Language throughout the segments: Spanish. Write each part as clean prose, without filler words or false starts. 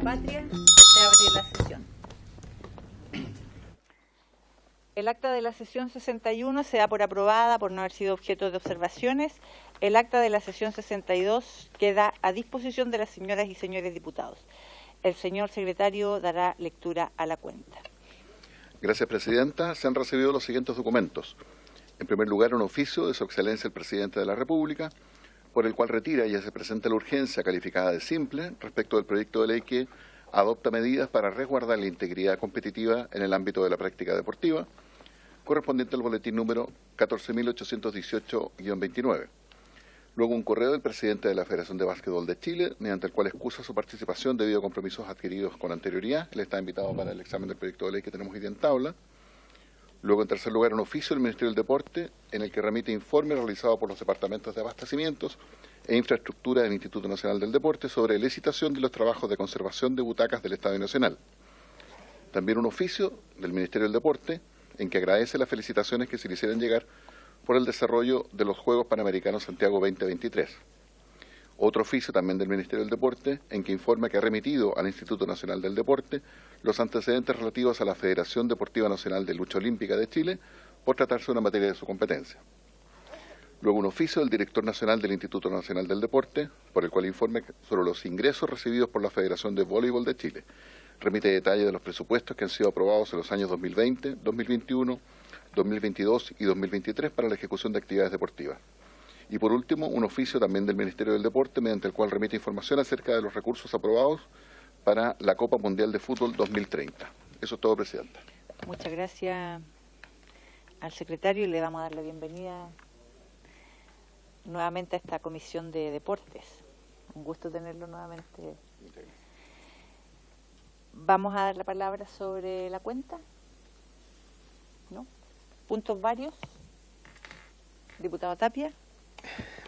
patria. Se abre la sesión. El acta de la sesión 61 se da por aprobada por no haber sido objeto de observaciones. El acta de la sesión 62 queda a disposición de las señoras y señores diputados. El señor secretario dará lectura a la cuenta. Gracias, Presidenta. Se han recibido los siguientes documentos. En primer lugar, un oficio de Su Excelencia el Presidente de la República, por el cual retira y hace presente la urgencia calificada de simple respecto del proyecto de ley que adopta medidas para resguardar la integridad competitiva en el ámbito de la práctica deportiva, correspondiente al boletín número 14.818-29. Luego un correo del presidente de la Federación de Básquetbol de Chile, mediante el cual excusa su participación debido a compromisos adquiridos con anterioridad. Él está invitado para el examen del proyecto de ley que tenemos hoy en tabla. Luego, en tercer lugar, un oficio del Ministerio del Deporte, en el que remite informe realizado por los departamentos de abastecimientos e infraestructura del Instituto Nacional del Deporte sobre licitación de los trabajos de conservación de butacas del Estadio Nacional. También un oficio del Ministerio del Deporte, en que agradece las felicitaciones que se le hicieron llegar por el desarrollo de los Juegos Panamericanos Santiago 2023. Otro oficio también del Ministerio del Deporte, en que informa que ha remitido al Instituto Nacional del Deporte los antecedentes relativos a la Federación Deportiva Nacional de Lucha Olímpica de Chile, por tratarse de una materia de su competencia. Luego un oficio del Director Nacional del Instituto Nacional del Deporte, por el cual informa sobre los ingresos recibidos por la Federación de Voleibol de Chile. Remite detalles de los presupuestos que han sido aprobados en los años 2020, 2021, 2022 y 2023 para la ejecución de actividades deportivas. Y por último, un oficio también del Ministerio del Deporte, mediante el cual remite información acerca de los recursos aprobados para la Copa Mundial de Fútbol 2030. Eso es todo, Presidenta. Muchas gracias al secretario y le vamos a dar la bienvenida nuevamente a esta comisión de deportes. Un gusto tenerlo nuevamente. Vamos a dar la palabra sobre la cuenta. ¿No? ¿Puntos varios? Diputado Tapia.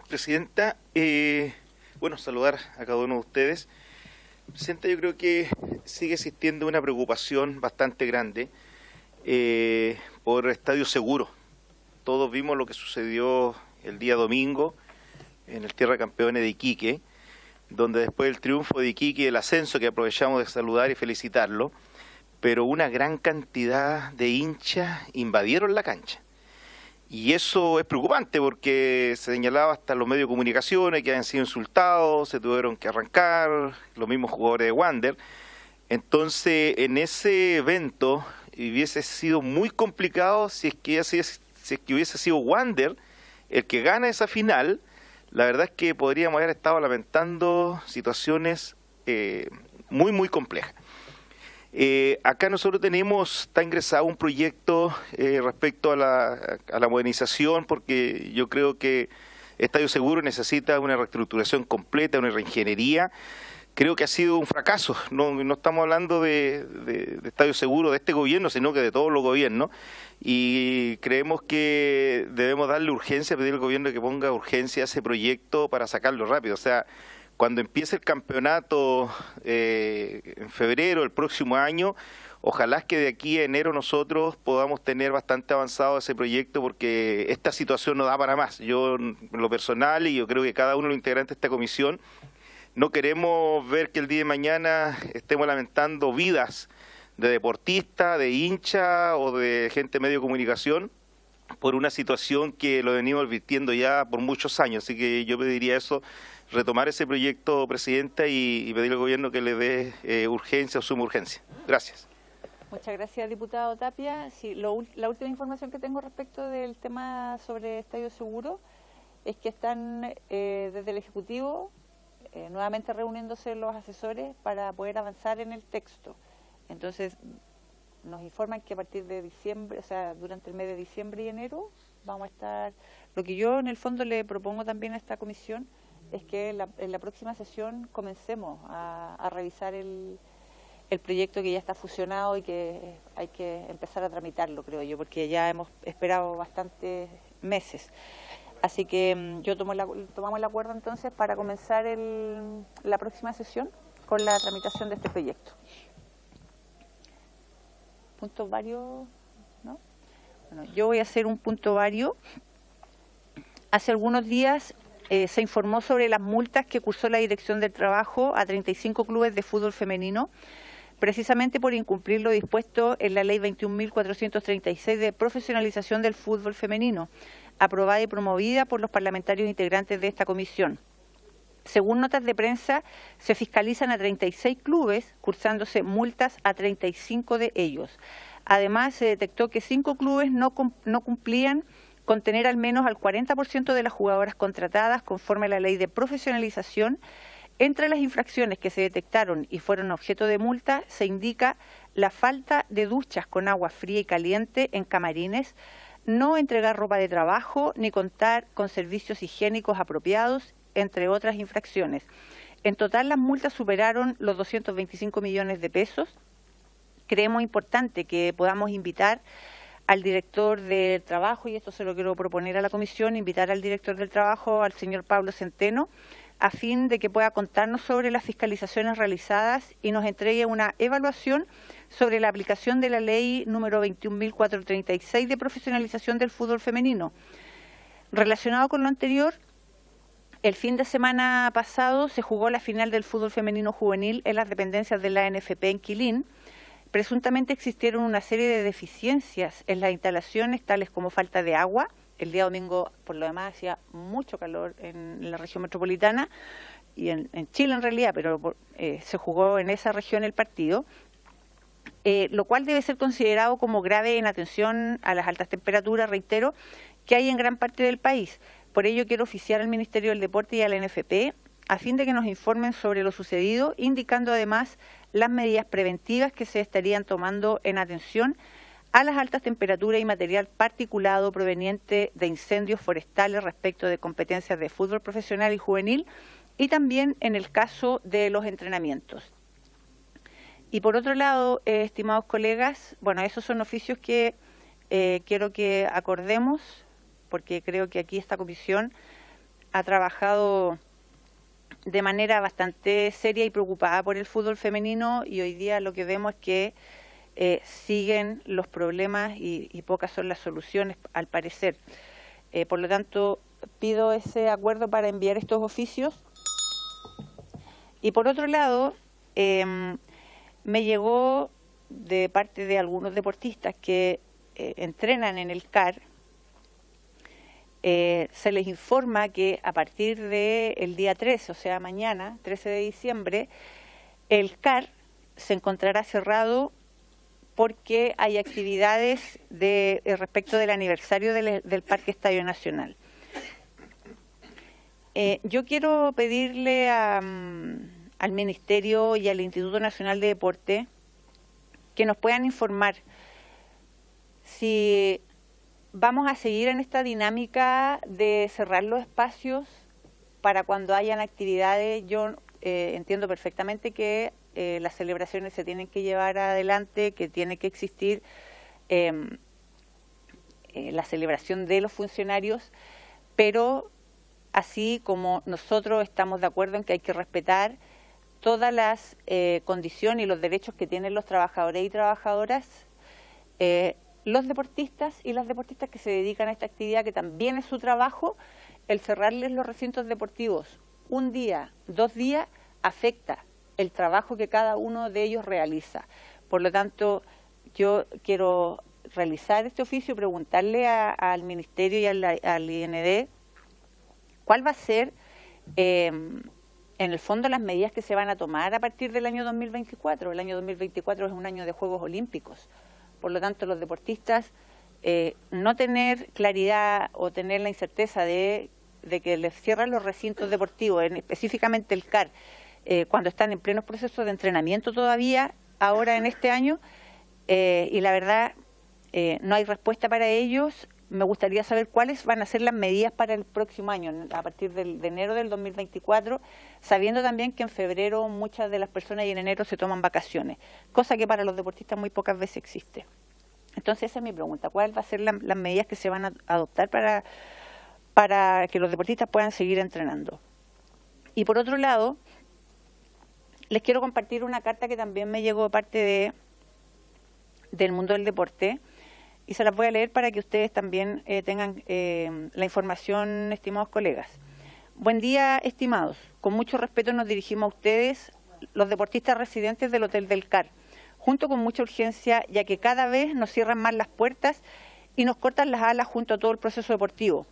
Presidenta, bueno, saludar a cada uno de ustedes. Presidenta, yo creo que sigue existiendo una preocupación bastante grande por Estadio Seguro. Todos vimos lo que sucedió el día domingo en el Tierra Campeones de Iquique, donde después del triunfo de Iquique y el ascenso, que aprovechamos de saludar y felicitarlo, pero una gran cantidad de hinchas invadieron la cancha. Y eso es preocupante porque se señalaba hasta los medios de comunicaciones que habían sido insultados, se tuvieron que arrancar, los mismos jugadores de Wander. Entonces, en ese evento hubiese sido muy complicado si es que hubiese sido Wander el que gana esa final. La verdad es que podríamos haber estado lamentando situaciones muy, muy complejas. Acá nosotros está ingresado un proyecto respecto a la modernización, porque yo creo que Estadio Seguro necesita una reestructuración completa, una reingeniería. Creo que ha sido un fracaso. No estamos hablando de Estadio Seguro de este gobierno, sino que de todos los gobiernos. Y creemos que debemos darle urgencia, pedir al gobierno que ponga urgencia a ese proyecto para sacarlo rápido. O sea, cuando empiece el campeonato en febrero del próximo año, ojalá que de aquí a enero nosotros podamos tener bastante avanzado ese proyecto, porque esta situación no da para más. Yo, en lo personal, y yo creo que cada uno de los integrantes de esta comisión, no queremos ver que el día de mañana estemos lamentando vidas de deportistas, de hinchas o de gente de medio de comunicación por una situación que lo venimos advirtiendo ya por muchos años. Así que yo pediría eso, retomar ese proyecto, Presidenta, y pedir al gobierno que le dé urgencia o suma urgencia. Gracias. Muchas gracias, diputado Tapia. Sí, la última información que tengo respecto del tema sobre Estadio Seguro es que están desde el Ejecutivo nuevamente reuniéndose los asesores para poder avanzar en el texto. Entonces, nos informan que a partir de diciembre, o sea, durante el mes de diciembre y enero, vamos a estar... Lo que yo en el fondo le propongo también a esta comisión es que en la próxima sesión comencemos a revisar el proyecto que ya está fusionado y que hay que empezar a tramitarlo, creo yo, porque ya hemos esperado bastantes meses. Así que tomamos el acuerdo entonces para comenzar la próxima sesión con la tramitación de este proyecto. ¿Puntos varios? ¿No? Bueno, yo voy a hacer un punto vario. Hace algunos días se informó sobre las multas que cursó la Dirección del Trabajo a 35 clubes de fútbol femenino, precisamente por incumplir lo dispuesto en la Ley 21.436 de profesionalización del fútbol femenino, aprobada y promovida por los parlamentarios integrantes de esta comisión. Según notas de prensa, se fiscalizan a 36 clubes, cursándose multas a 35 de ellos. Además, se detectó que 5 clubes no cumplían con tener al menos al 40% de las jugadoras contratadas conforme a la ley de profesionalización. Entre las infracciones que se detectaron y fueron objeto de multa, se indica la falta de duchas con agua fría y caliente en camarines, no entregar ropa de trabajo ni contar con servicios higiénicos apropiados, entre otras infracciones. En total, las multas superaron los 225 millones de pesos. Creemos importante que podamos invitar al director del trabajo, y esto se lo quiero proponer a la comisión, invitar al director del trabajo, al señor Pablo Centeno, a fin de que pueda contarnos sobre las fiscalizaciones realizadas y nos entregue una evaluación sobre la aplicación de la ley número 21.436 de profesionalización del fútbol femenino. Relacionado con lo anterior, el fin de semana pasado se jugó la final del fútbol femenino juvenil en las dependencias de la NFP en Quilín. Presuntamente existieron una serie de deficiencias en las instalaciones, tales como falta de agua. El día domingo, por lo demás, hacía mucho calor en la región metropolitana y en Chile en realidad, pero se jugó en esa región el partido, lo cual debe ser considerado como grave en atención a las altas temperaturas, reitero, que hay en gran parte del país. Por ello quiero oficiar al Ministerio del Deporte y a la NFP a fin de que nos informen sobre lo sucedido, indicando además las medidas preventivas que se estarían tomando en atención a las altas temperaturas y material particulado proveniente de incendios forestales respecto de competencias de fútbol profesional y juvenil, y también en el caso de los entrenamientos. Y por otro lado, estimados colegas, bueno, esos son oficios que quiero que acordemos, porque creo que aquí esta comisión ha trabajado de manera bastante seria y preocupada por el fútbol femenino, y hoy día lo que vemos es que siguen los problemas y pocas son las soluciones al parecer. Por lo tanto, pido ese acuerdo para enviar estos oficios. Y por otro lado, me llegó de parte de algunos deportistas que entrenan en el CAR, se les informa que a partir del día 13, o sea mañana, 13 de diciembre, el CAR se encontrará cerrado porque hay actividades respecto del aniversario del Parque Estadio Nacional. Yo quiero pedirle al Ministerio y al Instituto Nacional de Deporte que nos puedan informar si vamos a seguir en esta dinámica de cerrar los espacios para cuando hayan actividades. Yo entiendo perfectamente que las celebraciones se tienen que llevar adelante, que tiene que existir la celebración de los funcionarios, pero así como nosotros estamos de acuerdo en que hay que respetar todas las condiciones y los derechos que tienen los trabajadores y trabajadoras, los deportistas y las deportistas que se dedican a esta actividad, que también es su trabajo, el cerrarles los recintos deportivos un día, 2 días, afecta el trabajo que cada uno de ellos realiza. Por lo tanto, yo quiero realizar este oficio y preguntarle al Ministerio y al IND cuál va a ser, en el fondo, las medidas que se van a tomar a partir del año 2024. El año 2024 es un año de Juegos Olímpicos. Por lo tanto, los deportistas no tener claridad o tener la incerteza de que les cierran los recintos deportivos, específicamente el CAR, cuando están en plenos procesos de entrenamiento todavía, ahora en este año, y la verdad no hay respuesta para ellos. Me gustaría saber cuáles van a ser las medidas para el próximo año, a partir de enero del 2024, sabiendo también que en febrero muchas de las personas y en enero se toman vacaciones, cosa que para los deportistas muy pocas veces existe. Entonces esa es mi pregunta, ¿cuáles van a ser las medidas que se van a adoptar para que los deportistas puedan seguir entrenando? Y por otro lado, les quiero compartir una carta que también me llegó de parte del mundo del deporte, y se las voy a leer para que ustedes también tengan la información, estimados colegas. Buen día, estimados. Con mucho respeto nos dirigimos a ustedes, los deportistas residentes del Hotel del CAR, junto con mucha urgencia, ya que cada vez nos cierran más las puertas y nos cortan las alas junto a todo el proceso deportivo,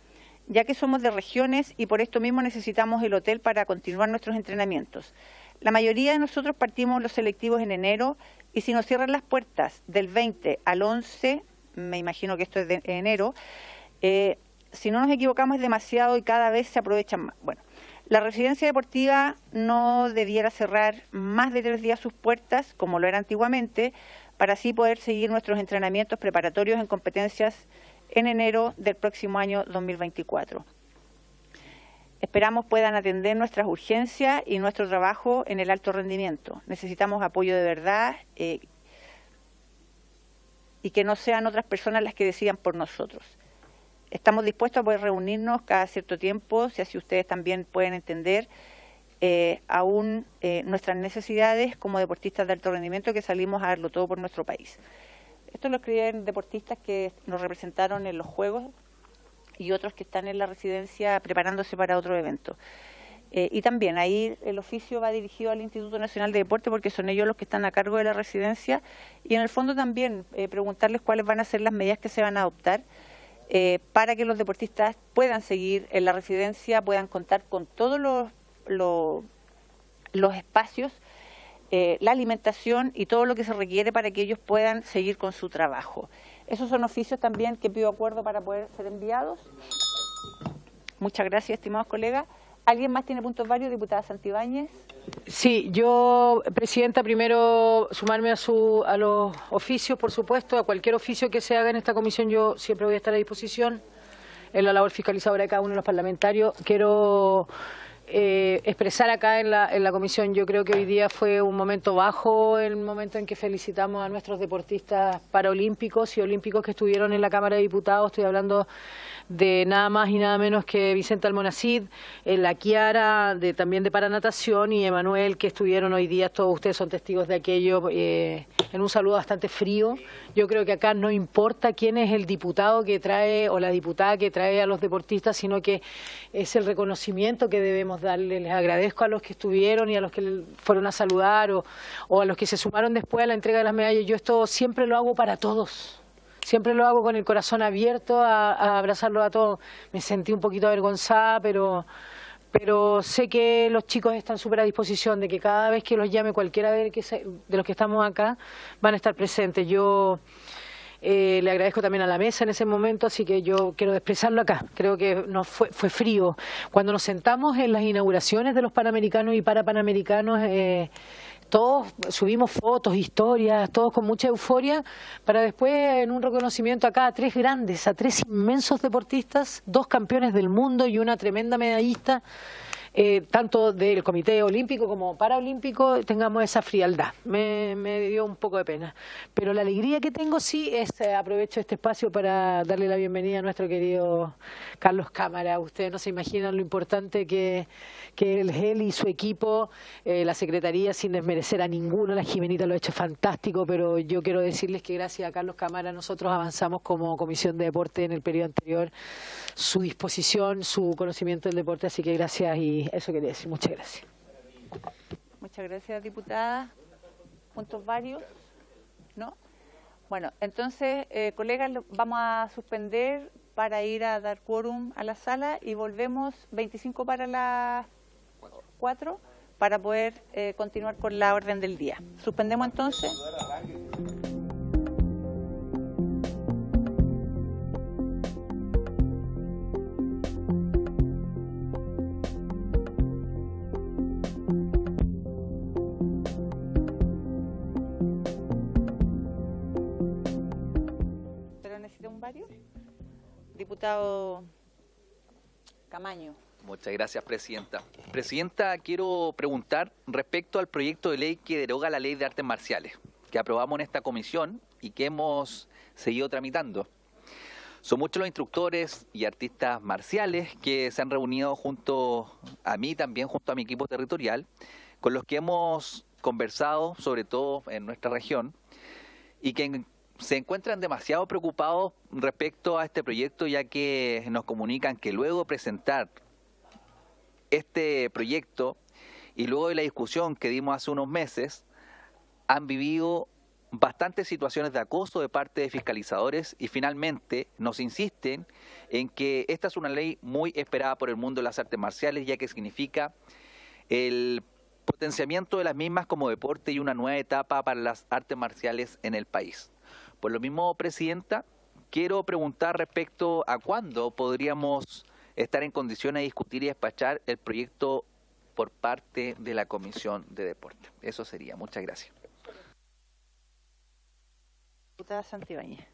ya que somos de regiones y por esto mismo necesitamos el hotel para continuar nuestros entrenamientos. La mayoría de nosotros partimos los selectivos en enero y si nos cierran las puertas del 20 al 11, me imagino que esto es de enero, si no nos equivocamos es demasiado y cada vez se aprovechan más. Bueno, la residencia deportiva no debiera cerrar más de 3 días sus puertas, como lo era antiguamente, para así poder seguir nuestros entrenamientos preparatorios en competencias en enero del próximo año 2024. Esperamos puedan atender nuestras urgencias y nuestro trabajo en el alto rendimiento. Necesitamos apoyo de verdad y que no sean otras personas las que decidan por nosotros. Estamos dispuestos a poder reunirnos cada cierto tiempo, si así ustedes también pueden entender aún nuestras necesidades como deportistas de alto rendimiento que salimos a darlo todo por nuestro país. Esto lo escriben deportistas que nos representaron en los Juegos y otros que están en la residencia preparándose para otro evento. Y también ahí el oficio va dirigido al Instituto Nacional de Deporte porque son ellos los que están a cargo de la residencia y en el fondo también preguntarles cuáles van a ser las medidas que se van a adoptar para que los deportistas puedan seguir en la residencia, puedan contar con todos los espacios, la alimentación y todo lo que se requiere para que ellos puedan seguir con su trabajo. Esos son oficios también que pido acuerdo para poder ser enviados. Muchas gracias, estimados colegas. ¿Alguien más tiene puntos varios? Diputada Santibáñez. Sí, yo, Presidenta, primero sumarme a los oficios, por supuesto, a cualquier oficio que se haga en esta comisión, yo siempre voy a estar a disposición en la labor fiscalizadora de cada uno de los parlamentarios. Quiero expresar acá en la comisión, yo creo que hoy día fue un momento bajo, el momento en que felicitamos a nuestros deportistas paraolímpicos y olímpicos que estuvieron en la Cámara de Diputados. Estoy hablando de nada más y nada menos que Vicente Almonacid, la Kiara, también de paranatación, y Emanuel, que estuvieron hoy día, todos ustedes son testigos de aquello, en un saludo bastante frío. Yo creo que acá no importa quién es el diputado que trae o la diputada que trae a los deportistas, sino que es el reconocimiento que debemos darle. Les agradezco a los que estuvieron y a los que fueron a saludar o a los que se sumaron después a la entrega de las medallas. Yo esto siempre lo hago para todos. Siempre lo hago con el corazón abierto a abrazarlos a todos. Me sentí un poquito avergonzada, pero sé que los chicos están súper a disposición de que cada vez que los llame cualquiera de los que estamos acá van a estar presentes. Yo le agradezco también a la mesa en ese momento, así que yo quiero expresarlo acá. Creo que fue frío. Cuando nos sentamos en las inauguraciones de los Panamericanos y Parapanamericanos, todos subimos fotos, historias, todos con mucha euforia, para después en un reconocimiento acá a 3 grandes, a 3 inmensos deportistas, 2 campeones del mundo y una tremenda medallista, tanto del Comité Olímpico como Paraolímpico, tengamos esa frialdad. Me dio un poco de pena. Pero la alegría que tengo sí es, aprovecho este espacio para darle la bienvenida a nuestro querido Carlos Cámara. Ustedes no se imaginan lo importante que él y su equipo, la Secretaría, sin desmerecer a ninguno, la Jimenita lo ha hecho fantástico, pero yo quiero decirles que gracias a Carlos Cámara nosotros avanzamos como Comisión de Deporte en el periodo anterior, su disposición, su conocimiento del deporte, así que gracias y eso quería decir. Muchas gracias. Muchas gracias, diputada. ¿Puntos varios? ¿No? Bueno, entonces, colegas, vamos a suspender para ir a dar quórum a la sala y volvemos 25 para las 4 para poder continuar con la orden del día. Suspendemos entonces. ¿Pero necesita un vario? Diputado Camaño. Muchas gracias, Presidenta. Presidenta, quiero preguntar respecto al proyecto de ley que deroga la Ley de Artes Marciales, que aprobamos en esta comisión y que hemos seguido tramitando. Son muchos los instructores y artistas marciales que se han reunido junto a mí, también junto a mi equipo territorial, con los que hemos conversado, sobre todo en nuestra región, y que se encuentran demasiado preocupados respecto a este proyecto, ya que nos comunican que luego de presentar este proyecto y luego de la discusión que dimos hace unos meses, han vivido bastantes situaciones de acoso de parte de fiscalizadores y finalmente nos insisten en que esta es una ley muy esperada por el mundo de las artes marciales, ya que significa el potenciamiento de las mismas como deporte y una nueva etapa para las artes marciales en el país. Por lo mismo, Presidenta, quiero preguntar respecto a cuándo podríamos estar en condiciones de discutir y despachar el proyecto por parte de la Comisión de Deporte. Eso sería. Muchas gracias. Diputada Santibáñez.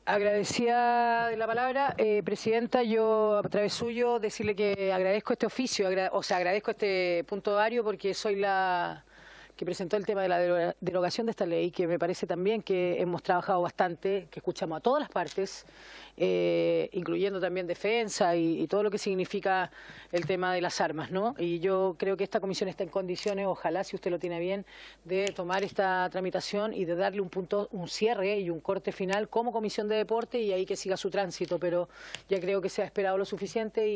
Agradecida de la palabra, Presidenta, yo a través suyo decirle que agradezco este oficio, agradezco este puntuario porque soy la que presentó el tema de la derogación de esta ley, que me parece también que hemos trabajado bastante, que escuchamos a todas las partes, incluyendo también defensa y todo lo que significa el tema de las armas, ¿no? Y yo creo que esta comisión está en condiciones, ojalá, si usted lo tiene bien, de tomar esta tramitación y de darle un cierre y un corte final como comisión de deporte y ahí que siga su tránsito, pero ya creo que se ha esperado lo suficiente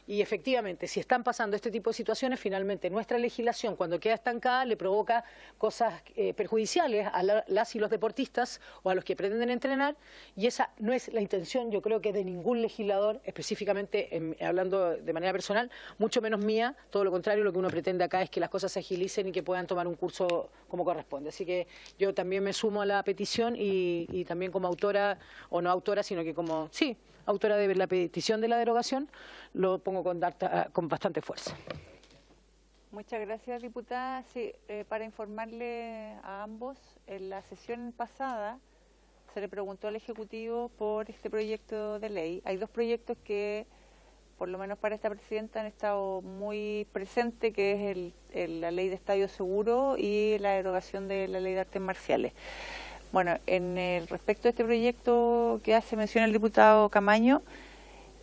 y efectivamente, si están pasando este tipo de situaciones, finalmente nuestra legislación, cuando queda estancada, le provoca cosas perjudiciales a las y los deportistas o a los que pretenden entrenar, y esa no es la intención, yo creo que de ningún legislador, específicamente hablando de manera personal, mucho menos mía. Todo lo contrario, lo que uno pretende acá es que las cosas se agilicen y que puedan tomar un curso como corresponde. Así que yo también me sumo a la petición y también como autora, o no autora, sino que como, sí, autora de la petición de la derogación, lo pongo con bastante fuerza. Muchas gracias, diputada. Sí, para informarle a ambos, en la sesión pasada se le preguntó al Ejecutivo por este proyecto de ley. Hay dos proyectos que, por lo menos para esta presidenta, han estado muy presentes, que es la ley de estadio seguro y la derogación de la ley de artes marciales. Bueno, en el respecto a este proyecto que hace mención el diputado Camaño,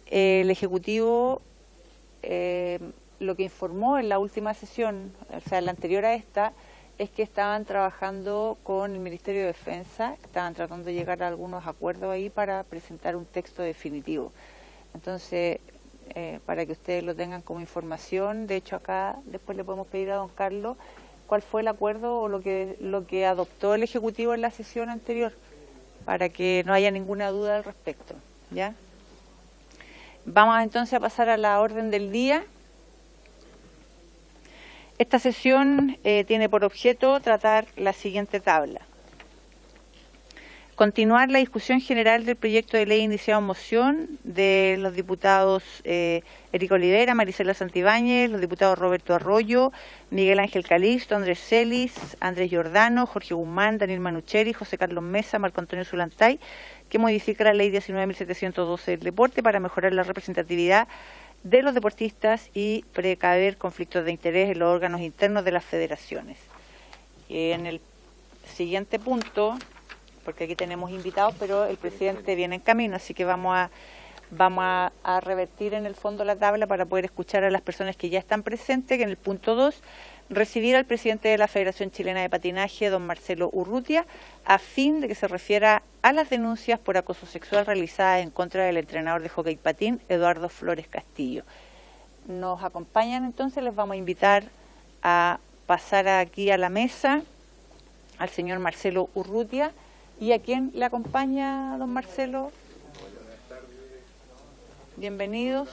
el Ejecutivo lo que informó en la última sesión, o sea, la anterior a esta, es que estaban trabajando con el Ministerio de Defensa, estaban tratando de llegar a algunos acuerdos ahí para presentar un texto definitivo. Entonces, para que ustedes lo tengan como información, de hecho acá después le podemos pedir a don Carlos cuál fue el acuerdo o lo que adoptó el Ejecutivo en la sesión anterior, para que no haya ninguna duda al respecto, ¿ya? Vamos entonces a pasar a la orden del día. Esta sesión tiene por objeto tratar la siguiente tabla. Continuar la discusión general del proyecto de ley iniciado en moción de los diputados Erico Olivera, Marisela Santibáñez, los diputados Roberto Arroyo, Miguel Ángel Calixto, Andrés Celis, Andrés Giordano, Jorge Guzmán, Daniel Manucheri, José Carlos Mesa, Marco Antonio Zulantay, que modifica la ley 19.712 del deporte para mejorar la representatividad de los deportistas y precaver conflictos de interés en los órganos internos de las federaciones. En el siguiente punto, porque aquí tenemos invitados, pero el presidente viene en camino, así que vamos a revertir en el fondo la tabla para poder escuchar a las personas que ya están presentes, que en el punto 2, recibir al presidente de la Federación Chilena de Patinaje, don Marcelo Urrutia, a fin de que se refiera a las denuncias por acoso sexual realizadas en contra del entrenador de hockey patín, Eduardo Flores Castillo. Nos acompañan entonces, les vamos a invitar a pasar aquí a la mesa al señor Marcelo Urrutia. ¿Y a quién le acompaña, don Marcelo? Bienvenidos.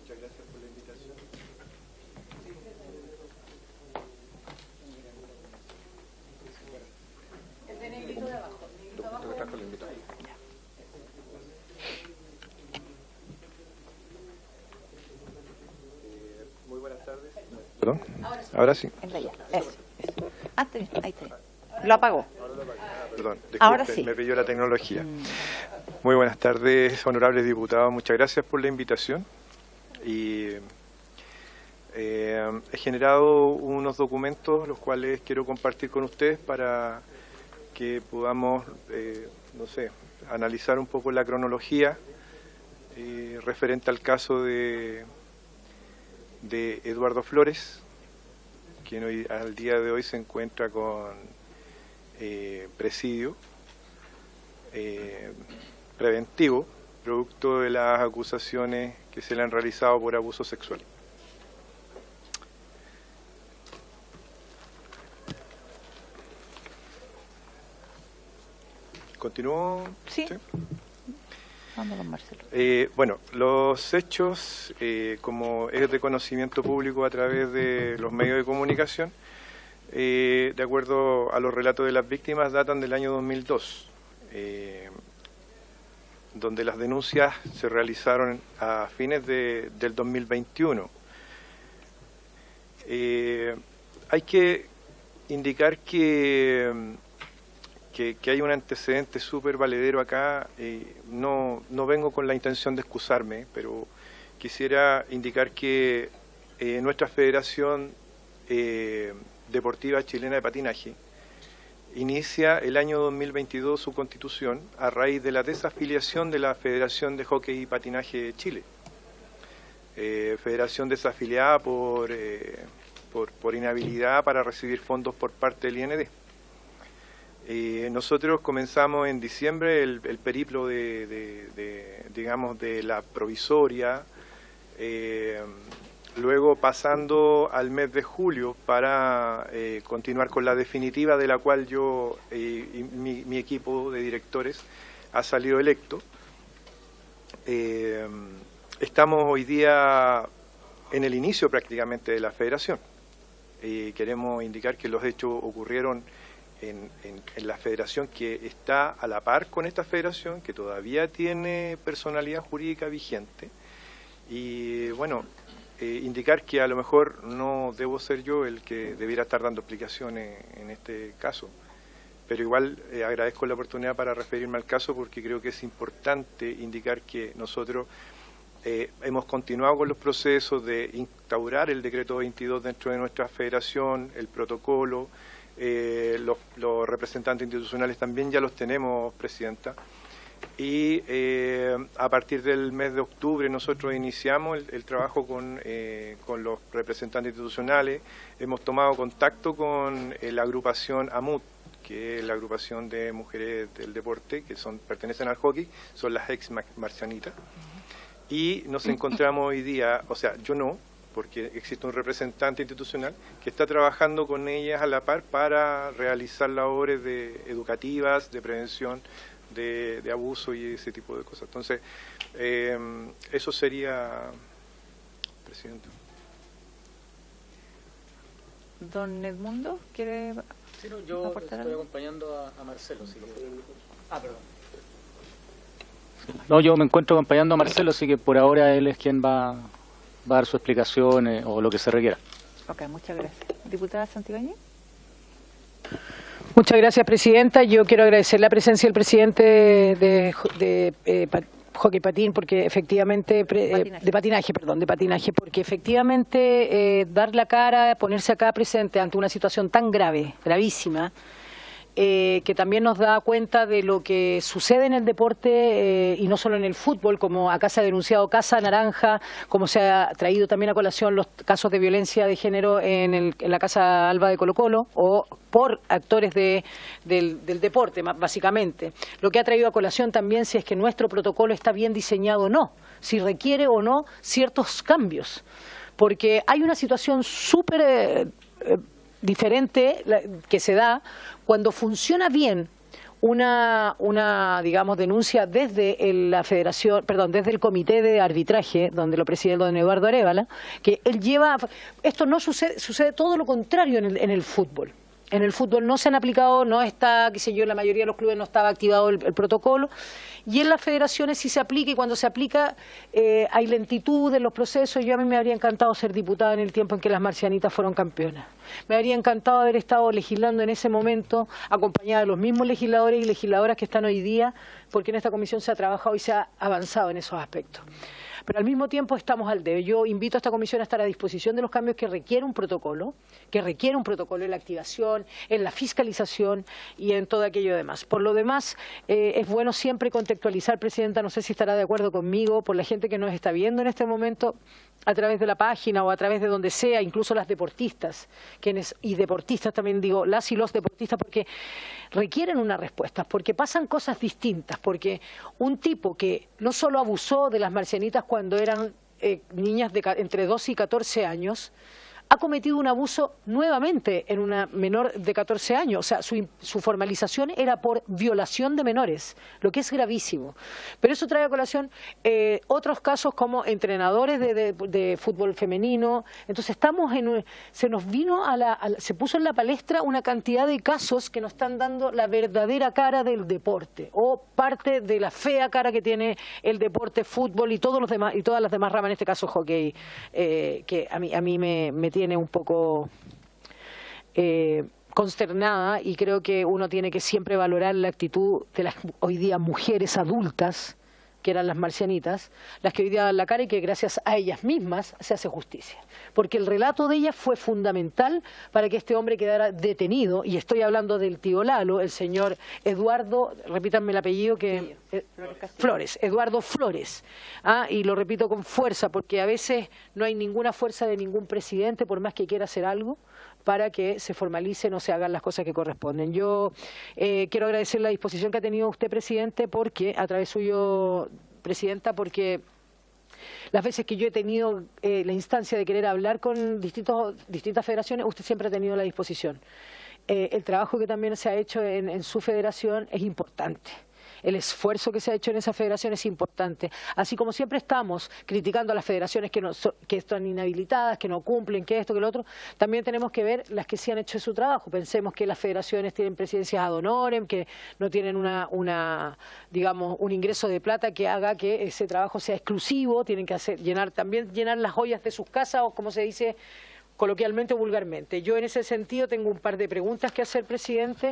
Muchas gracias por la invitación. El de negrito de abajo. Muy buenas tardes. ¿Perdón? Ahora sí. Eso. Ah, está bien, ahí está bien. Lo apagó. Perdón, disculpe, Ahora sí. me pilló la tecnología. Muy buenas tardes, honorables diputados. Muchas gracias por la invitación. Y he generado unos documentos los cuales quiero compartir con ustedes para que podamos, no sé, analizar un poco la cronología referente al caso de Eduardo Flores, quien hoy, al día de hoy se encuentra con presidio preventivo producto de las acusaciones que se le han realizado por abuso sexual. ¿Continúo? Sí. Vamos con Marcelo. Bueno, los hechos, como es de conocimiento público a través de los medios de comunicación, de acuerdo a los relatos de las víctimas, datan del año 2002, donde las denuncias se realizaron a fines del 2021. Hay que indicar que hay un antecedente súper valedero acá. No vengo con la intención de excusarme, pero quisiera indicar que nuestra Federación Deportiva Chilena de Patinaje inicia el año 2022 su constitución a raíz de la desafiliación de la Federación de Hockey y Patinaje de Chile. Federación desafiliada por inhabilidad para recibir fondos por parte del IND. Nosotros comenzamos en diciembre el periplo digamos, de la provisoria, luego pasando al mes de julio para continuar con la definitiva, de la cual yo y mi equipo de directores ha salido electo. Estamos hoy día en el inicio prácticamente de la federación. Queremos indicar que los hechos ocurrieron en la federación que está a la par con esta federación, que todavía tiene personalidad jurídica vigente. Y bueno, indicar que a lo mejor no debo ser yo el que debiera estar dando explicaciones en este caso, pero igual agradezco la oportunidad para referirme al caso, porque creo que es importante indicar que nosotros hemos continuado con los procesos de instaurar el decreto 22 dentro de nuestra federación, el protocolo. Los representantes institucionales también ya los tenemos, Presidenta, y a partir del mes de octubre nosotros iniciamos el trabajo con los representantes institucionales. Hemos tomado contacto con la agrupación AMUT, que es la agrupación de mujeres del deporte, que pertenecen al hockey, son las ex marcianitas, y nos encontramos hoy día, o sea, yo no, porque existe un representante institucional que está trabajando con ellas a la par para realizar labores educativas, de prevención de abuso y ese tipo de cosas. Entonces, eso sería, Presidente. Don Edmundo, ¿quiere Sí, no, yo aportar estoy algo? acompañando a Marcelo. Si perdón. No, yo me encuentro acompañando a Marcelo, así que por ahora él es quien va a dar su explicación o lo que se requiera. Ok, muchas gracias. Diputada Santibáñez. Muchas gracias, Presidenta. Yo quiero agradecer la presencia del presidente de hockey patín, porque efectivamente, de patinaje, porque efectivamente dar la cara, ponerse acá presente ante una situación tan grave, gravísima, que también nos da cuenta de lo que sucede en el deporte y no solo en el fútbol, como acá se ha denunciado Casa Naranja, como se ha traído también a colación los casos de violencia de género en la Casa Alba de Colo-Colo, o por actores del deporte, básicamente. Lo que ha traído a colación también si es que nuestro protocolo está bien diseñado o no, si requiere o no ciertos cambios, porque hay una situación súper diferente que se da cuando funciona bien una digamos denuncia desde la Federación, desde el Comité de Arbitraje, donde lo preside don Eduardo Arévalo, que él lleva. Esto no sucede todo lo contrario en el fútbol. En el fútbol no se han aplicado, no está, qué sé yo, en la mayoría de los clubes no estaba activado el protocolo, y en las federaciones sí se aplica, y cuando se aplica hay lentitud en los procesos. Yo a mí me habría encantado ser diputada en el tiempo en que las marcianitas fueron campeonas. Me habría encantado haber estado legislando en ese momento, acompañada de los mismos legisladores y legisladoras que están hoy día, porque en esta comisión se ha trabajado y se ha avanzado en esos aspectos. Pero al mismo tiempo estamos al debe. Yo invito a esta comisión a estar a disposición de los cambios que requiere un protocolo, en la activación, en la fiscalización y en todo aquello demás. Por lo demás, es bueno siempre contextualizar, Presidenta, no sé si estará de acuerdo conmigo, por la gente que nos está viendo en este momento, a través de la página o a través de donde sea, incluso las deportistas, y deportistas también digo, las y los deportistas, porque requieren una respuesta, porque pasan cosas distintas, porque un tipo que no solo abusó de las marcianitas cuando eran niñas de entre 12 y 14 años, ha cometido un abuso nuevamente en una menor de 14 años. O sea, su formalización era por violación de menores, lo que es gravísimo. Pero eso trae a colación otros casos como entrenadores de fútbol femenino. Entonces estamos se nos vino se puso en la palestra una cantidad de casos que nos están dando la verdadera cara del deporte, o parte de la fea cara que tiene el deporte, fútbol y todos los demás, y todas las demás ramas, en este caso hockey, que a mí me tiene un poco consternada, y creo que uno tiene que siempre valorar la actitud de las hoy día mujeres adultas, que eran las marcianitas, las que hoy día dan la cara, y que gracias a ellas mismas se hace justicia. Porque el relato de ellas fue fundamental para que este hombre quedara detenido, y estoy hablando del tío Lalo, el señor Eduardo, repítanme el apellido, que Flores, Eduardo Flores. Y lo repito con fuerza, porque a veces no hay ninguna fuerza de ningún presidente, por más que quiera hacer algo, para que se formalicen o se hagan las cosas que corresponden. Yo quiero agradecer la disposición que ha tenido usted, presidente, porque a través suyo, presidenta, porque las veces que yo he tenido la instancia de querer hablar con distintas federaciones, usted siempre ha tenido la disposición. El trabajo que también se ha hecho en su federación es importante. El esfuerzo que se ha hecho en esa federación es importante. Así como siempre estamos criticando a las federaciones que están inhabilitadas, que no cumplen, que esto, que lo otro, también tenemos que ver las que sí han hecho su trabajo. Pensemos que las federaciones tienen presidencias ad honorem, que no tienen digamos, un ingreso de plata que haga que ese trabajo sea exclusivo, tienen que llenar las ollas de sus casas, o como se dice coloquialmente o vulgarmente. Yo en ese sentido tengo un par de preguntas que hacer, presidente.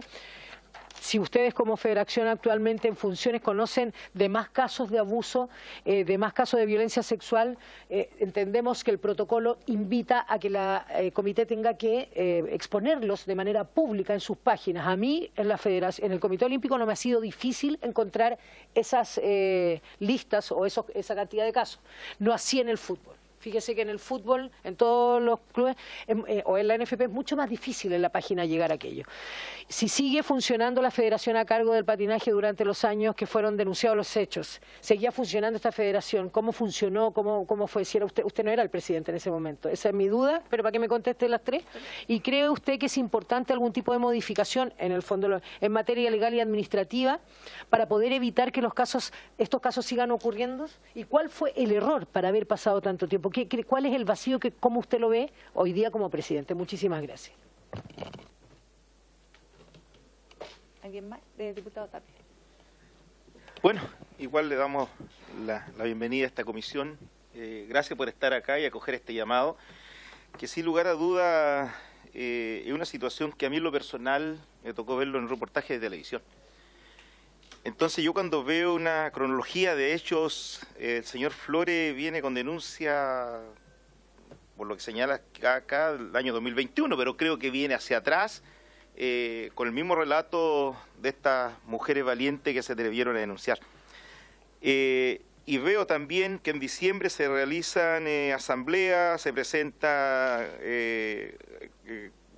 Si ustedes como federación actualmente en funciones conocen de más casos de abuso, de más casos de violencia sexual, entendemos que el protocolo invita a que el comité tenga que exponerlos de manera pública en sus páginas. A mí en el Comité Olímpico no me ha sido difícil encontrar esas listas o esa cantidad de casos, no así en el fútbol. Fíjese que en el fútbol, en todos los clubes, o en la NFP, es mucho más difícil en la página llegar a aquello. Si sigue funcionando la federación a cargo del patinaje durante los años que fueron denunciados los hechos, ¿seguía funcionando esta federación? ¿Cómo funcionó? ¿Cómo fue? Si era usted no era el presidente en ese momento. Esa es mi duda, pero para que me conteste las tres. ¿Y cree usted que es importante algún tipo de modificación, en el fondo, en materia legal y administrativa, para poder evitar que estos casos sigan ocurriendo? ¿Y cuál fue el error para haber pasado tanto tiempo? ¿Cuál es el vacío, cómo usted lo ve hoy día como presidente? Muchísimas gracias. ¿Alguien más? Diputado Tapia. Bueno, igual le damos la bienvenida a esta comisión. Gracias por estar acá y acoger este llamado, que sin lugar a duda es una situación que a mí en lo personal me tocó verlo en reportajes de televisión. Entonces yo cuando veo una cronología de hechos, el señor Flores viene con denuncia, por lo que señala acá, el año 2021, pero creo que viene hacia atrás, con el mismo relato de estas mujeres valientes que se atrevieron a denunciar. Y veo también que en diciembre se realizan asambleas, se presenta, el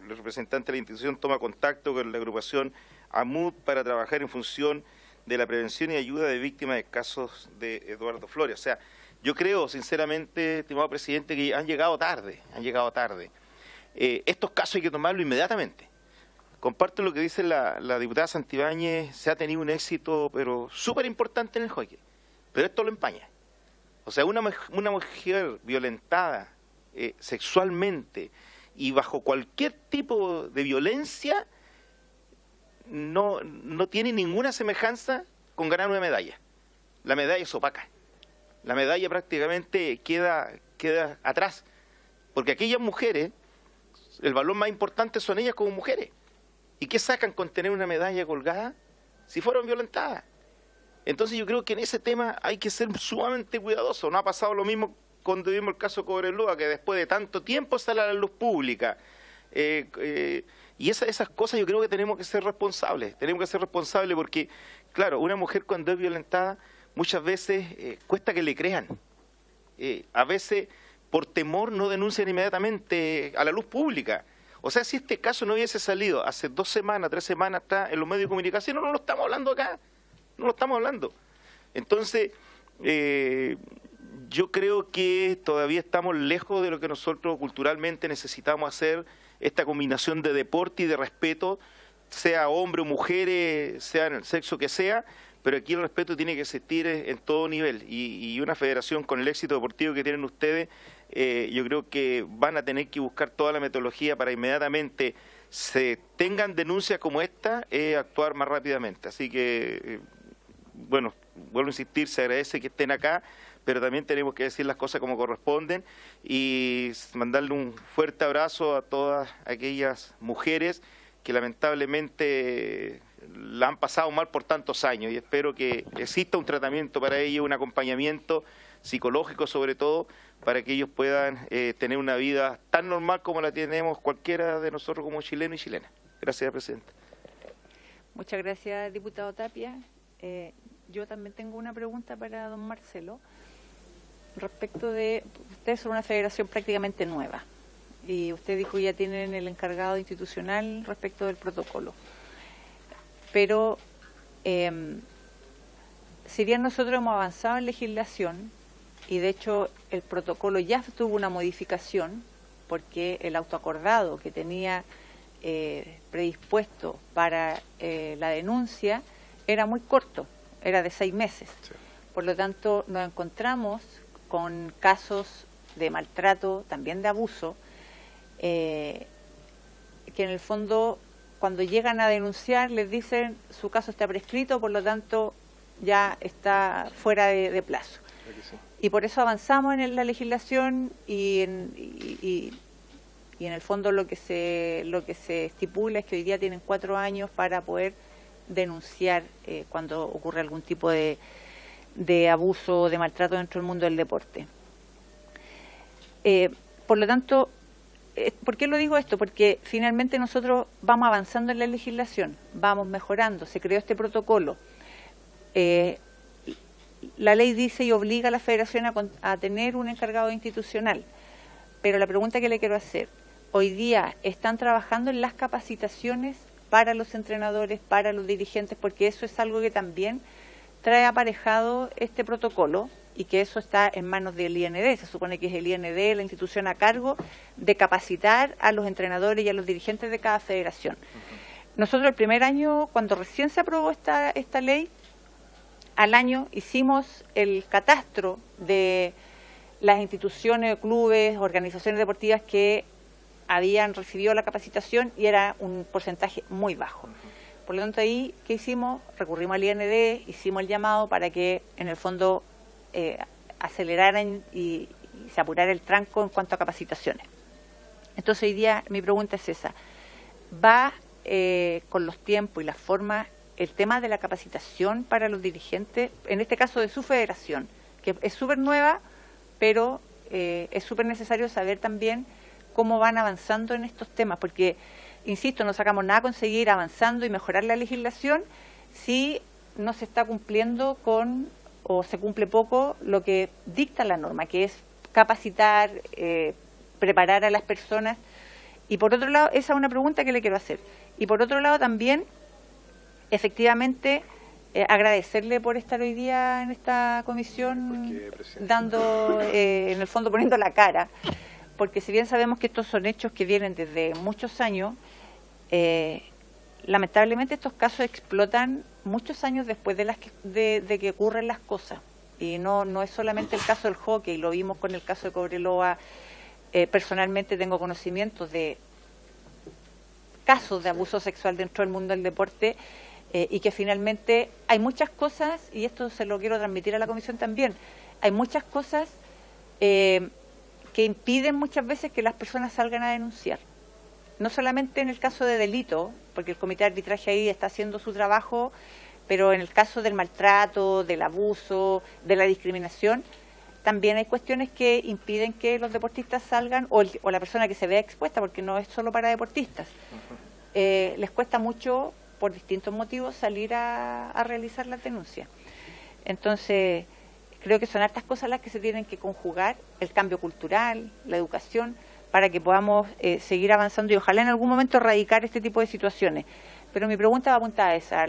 representante de la institución toma contacto con la agrupación AMUD para trabajar en función de la prevención y ayuda de víctimas de casos de Eduardo Flores. O sea, yo creo, sinceramente, estimado presidente, que han llegado tarde. Estos casos hay que tomarlos inmediatamente. Comparto lo que dice la diputada Santibáñez, se ha tenido un éxito, pero súper importante en el hockey. Pero esto lo empaña. O sea, una mujer violentada sexualmente y bajo cualquier tipo de violencia, no tiene ninguna semejanza con ganar una medalla. La medalla es opaca. La medalla prácticamente queda atrás. Porque aquellas mujeres, el valor más importante son ellas como mujeres. ¿Y qué sacan con tener una medalla colgada si fueron violentadas? Entonces yo creo que en ese tema hay que ser sumamente cuidadoso. No ha pasado lo mismo cuando vimos el caso Cobreloa, que después de tanto tiempo sale a la luz pública. Y esas cosas yo creo que tenemos que ser responsables. Tenemos que ser responsables porque, claro, una mujer cuando es violentada muchas veces cuesta que le crean. A veces por temor no denuncian inmediatamente a la luz pública. O sea, si este caso no hubiese salido hace 2 semanas, 3 semanas atrás en los medios de comunicación, no lo estamos hablando acá, no lo estamos hablando. Entonces, yo creo que todavía estamos lejos de lo que nosotros culturalmente necesitamos hacer, esta combinación de deporte y de respeto, sea hombre o mujeres, sea en el sexo que sea, pero aquí el respeto tiene que existir en todo nivel. Y una federación con el éxito deportivo que tienen ustedes, yo creo que van a tener que buscar toda la metodología para inmediatamente se tengan denuncias como esta, actuar más rápidamente. Así que, bueno, vuelvo a insistir, se agradece que estén acá, pero también tenemos que decir las cosas como corresponden y mandarle un fuerte abrazo a todas aquellas mujeres que lamentablemente la han pasado mal por tantos años, y espero que exista un tratamiento para ellos, un acompañamiento psicológico sobre todo, para que ellos puedan tener una vida tan normal como la tenemos cualquiera de nosotros como chilenos y chilenas. Gracias, Presidenta. Muchas gracias, diputado Tapia. Yo también tengo una pregunta para don Marcelo. Respecto de, ustedes son una federación prácticamente nueva y usted dijo ya tienen el encargado institucional respecto del protocolo. Pero si bien nosotros hemos avanzado en legislación y de hecho el protocolo ya tuvo una modificación porque el autoacordado que tenía predispuesto para la denuncia era muy corto, era de 6 meses. Sí. Por lo tanto, nos encontramos con casos de maltrato, también de abuso, que en el fondo cuando llegan a denunciar les dicen su caso está prescrito, por lo tanto ya está fuera de plazo. Sí. Y por eso avanzamos en la legislación y en el fondo lo que se estipula es que hoy día tienen 4 años para poder denunciar cuando ocurre algún tipo de abuso o de maltrato dentro del mundo del deporte. Por lo tanto, ¿por qué lo digo esto? Porque finalmente nosotros vamos avanzando en la legislación, vamos mejorando, se creó este protocolo. La ley dice y obliga a la federación a tener un encargado institucional, pero la pregunta que le quiero hacer, hoy día están trabajando en las capacitaciones para los entrenadores, para los dirigentes, porque eso es algo que también trae aparejado este protocolo y que eso está en manos del IND. Se supone que es el IND la institución a cargo de capacitar a los entrenadores y a los dirigentes de cada federación. Nosotros el primer año, cuando recién se aprobó esta ley, al año hicimos el catastro de las instituciones, clubes, organizaciones deportivas que habían recibido la capacitación y era un porcentaje muy bajo. Por lo tanto, ahí, ¿qué hicimos? Recurrimos al IND, hicimos el llamado para que, en el fondo, aceleraran y se apurara el tranco en cuanto a capacitaciones. Entonces, hoy día, mi pregunta es esa. ¿Va con los tiempos y las formas el tema de la capacitación para los dirigentes, en este caso de su federación, que es súper nueva, pero es súper necesario saber también cómo van avanzando en estos temas? Porque, insisto, no sacamos nada con seguir avanzando y mejorar la legislación si no se está cumpliendo con, o se cumple poco, lo que dicta la norma, que es capacitar, preparar a las personas. Y por otro lado, esa es una pregunta que le quiero hacer. Y por otro lado también, efectivamente, agradecerle por estar hoy día en esta comisión, dando, en el fondo poniendo la cara, porque si bien sabemos que estos son hechos que vienen desde muchos años, lamentablemente estos casos explotan muchos años después de que ocurren las cosas. Y no es solamente el caso del hockey, lo vimos con el caso de Cobreloa. Personalmente tengo conocimientos de casos de abuso sexual dentro del mundo del deporte, y que finalmente hay muchas cosas, y esto se lo quiero transmitir a la comisión también, hay muchas cosas que impiden muchas veces que las personas salgan a denunciar. No solamente en el caso de delito, porque el comité de arbitraje ahí está haciendo su trabajo, pero en el caso del maltrato, del abuso, de la discriminación, también hay cuestiones que impiden que los deportistas salgan, o la persona que se vea expuesta, porque no es solo para deportistas. Les cuesta mucho, por distintos motivos, salir a realizar las denuncias. Entonces, creo que son hartas cosas las que se tienen que conjugar, el cambio cultural, la educación, para que podamos seguir avanzando y ojalá en algún momento erradicar este tipo de situaciones. Pero mi pregunta va apuntada a esa,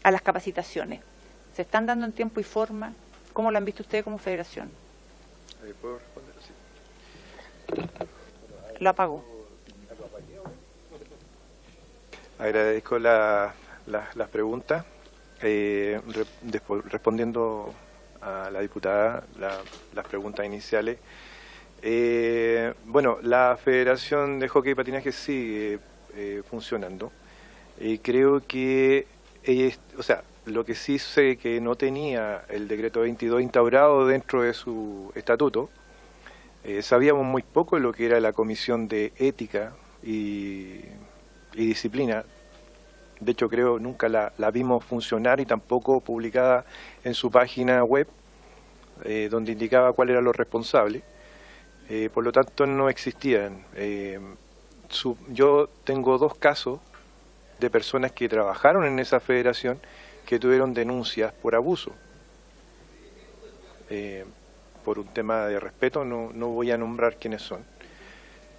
a las capacitaciones. ¿Se están dando en tiempo y forma? ¿Cómo lo han visto ustedes como federación? ¿Puedo responder? Sí. Lo apagó. Agradezco las preguntas. Respondiendo a la diputada las preguntas iniciales. Bueno, la Federación de Hockey y Patinaje sigue funcionando. Creo que, o sea, lo que sí sé que no tenía el decreto 22 instaurado dentro de su estatuto, sabíamos muy poco de lo que era la Comisión de Ética y Disciplina. De hecho, creo nunca la vimos funcionar y tampoco publicada en su página web, donde indicaba cuáles eran los responsables. Por lo tanto, no existían. Yo tengo 2 casos de personas que trabajaron en esa federación que tuvieron denuncias por abuso. Por un tema de respeto no voy a nombrar quiénes son,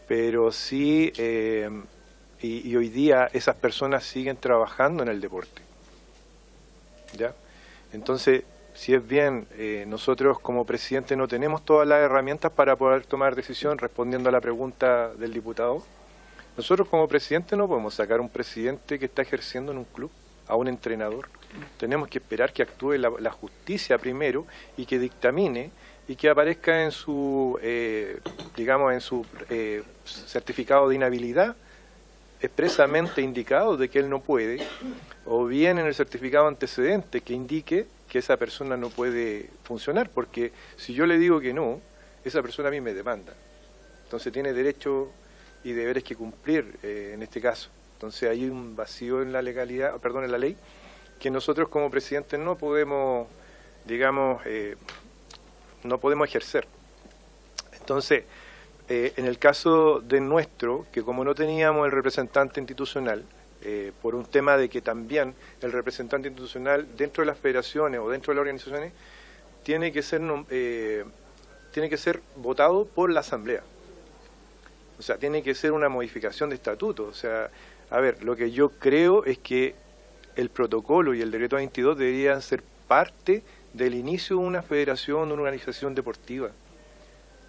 pero sí, y hoy día esas personas siguen trabajando en el deporte, ¿ya? Entonces, si es bien, nosotros como presidente no tenemos todas las herramientas para poder tomar decisión, respondiendo a la pregunta del diputado. Nosotros como presidente no podemos sacar a un presidente que está ejerciendo en un club, a un entrenador. Tenemos que esperar que actúe la justicia primero y que dictamine y que aparezca en su, digamos, en su certificado de inhabilidad expresamente indicado de que él no puede, o bien en el certificado antecedente que indique que esa persona no puede funcionar, porque si yo le digo que no, esa persona a mí me demanda. Entonces tiene derecho y deberes que cumplir en este caso. Entonces hay un vacío en la legalidad, perdón, en la ley, que nosotros como presidentes no podemos, digamos, no podemos ejercer. Entonces, en el caso de nuestro, que como no teníamos el representante institucional, por un tema de que también el representante institucional dentro de las federaciones o dentro de las organizaciones tiene que ser votado por la Asamblea. O sea, tiene que ser una modificación de estatuto. O sea, a ver, lo que yo creo es que el protocolo y el decreto 22 deberían ser parte del inicio de una federación, de una organización deportiva.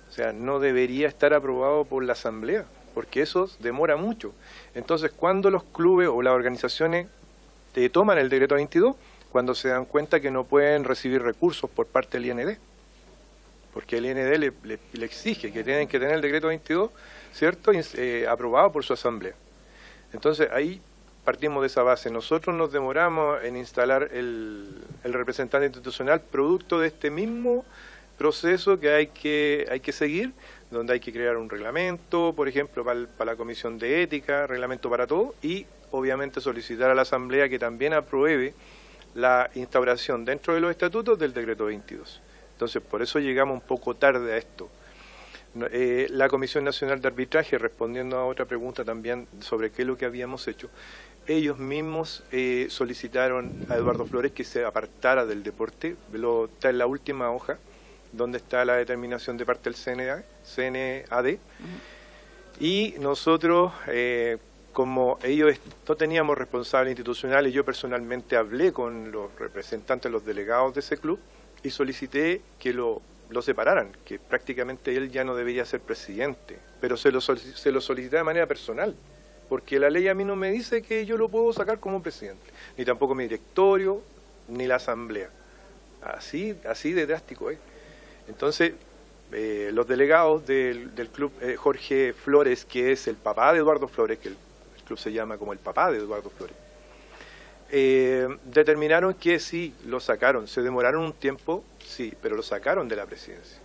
O sea, no debería estar aprobado por la Asamblea, porque eso demora mucho. Entonces, cuando los clubes o las organizaciones toman el decreto 22, cuando se dan cuenta que no pueden recibir recursos por parte del IND, porque el IND le exige que tienen que tener el decreto 22, ¿cierto?, aprobado por su Asamblea. Entonces, ahí partimos de esa base. Nosotros nos demoramos en instalar el representante institucional producto de este mismo proceso que hay que seguir, donde hay que crear un reglamento, por ejemplo, para la Comisión de Ética, reglamento para todo, y obviamente solicitar a la Asamblea que también apruebe la instauración dentro de los estatutos del decreto 22. Entonces, por eso llegamos un poco tarde a esto. La Comisión Nacional de Arbitraje, respondiendo a otra pregunta también sobre qué es lo que habíamos hecho, ellos mismos solicitaron a Eduardo Flores que se apartara del deporte. Está en la última hoja, donde está la determinación de parte del CNAD, y nosotros, como ellos no teníamos responsable institucional, y yo personalmente hablé con los representantes, los delegados de ese club, y solicité que lo separaran, que prácticamente él ya no debería ser presidente, pero se lo solicité de manera personal, porque la ley a mí no me dice que yo lo puedo sacar como presidente, ni tampoco mi directorio, ni la Asamblea. Así de drástico es. Entonces, los delegados del club, Jorge Flores, que es el papá de Eduardo Flores, que el club se llama como el papá de Eduardo Flores, determinaron que sí, lo sacaron. Se demoraron un tiempo, sí, pero lo sacaron de la presidencia.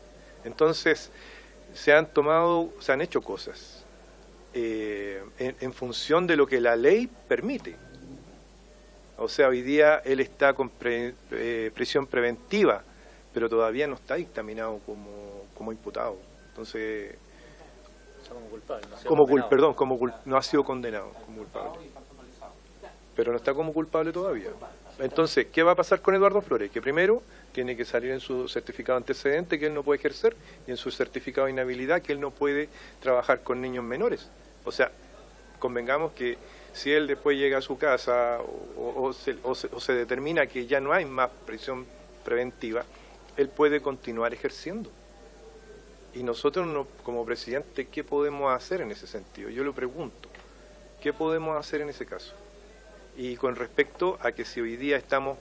Entonces, se han hecho cosas en función de lo que la ley permite. O sea, hoy día él está con prisión preventiva, pero todavía no está dictaminado como imputado. Entonces, como culpable, no no ha sido condenado como culpable. Pero no está como culpable todavía. Entonces, ¿qué va a pasar con Eduardo Flores? Que primero tiene que salir en su certificado antecedente que él no puede ejercer y en su certificado de inhabilidad que él no puede trabajar con niños menores. O sea, convengamos que si él después llega a su casa o se determina que ya no hay más prisión preventiva, él puede continuar ejerciendo. Y nosotros, como presidente, ¿qué podemos hacer en ese sentido? Yo lo pregunto, ¿qué podemos hacer en ese caso? Y con respecto a que si hoy día estamos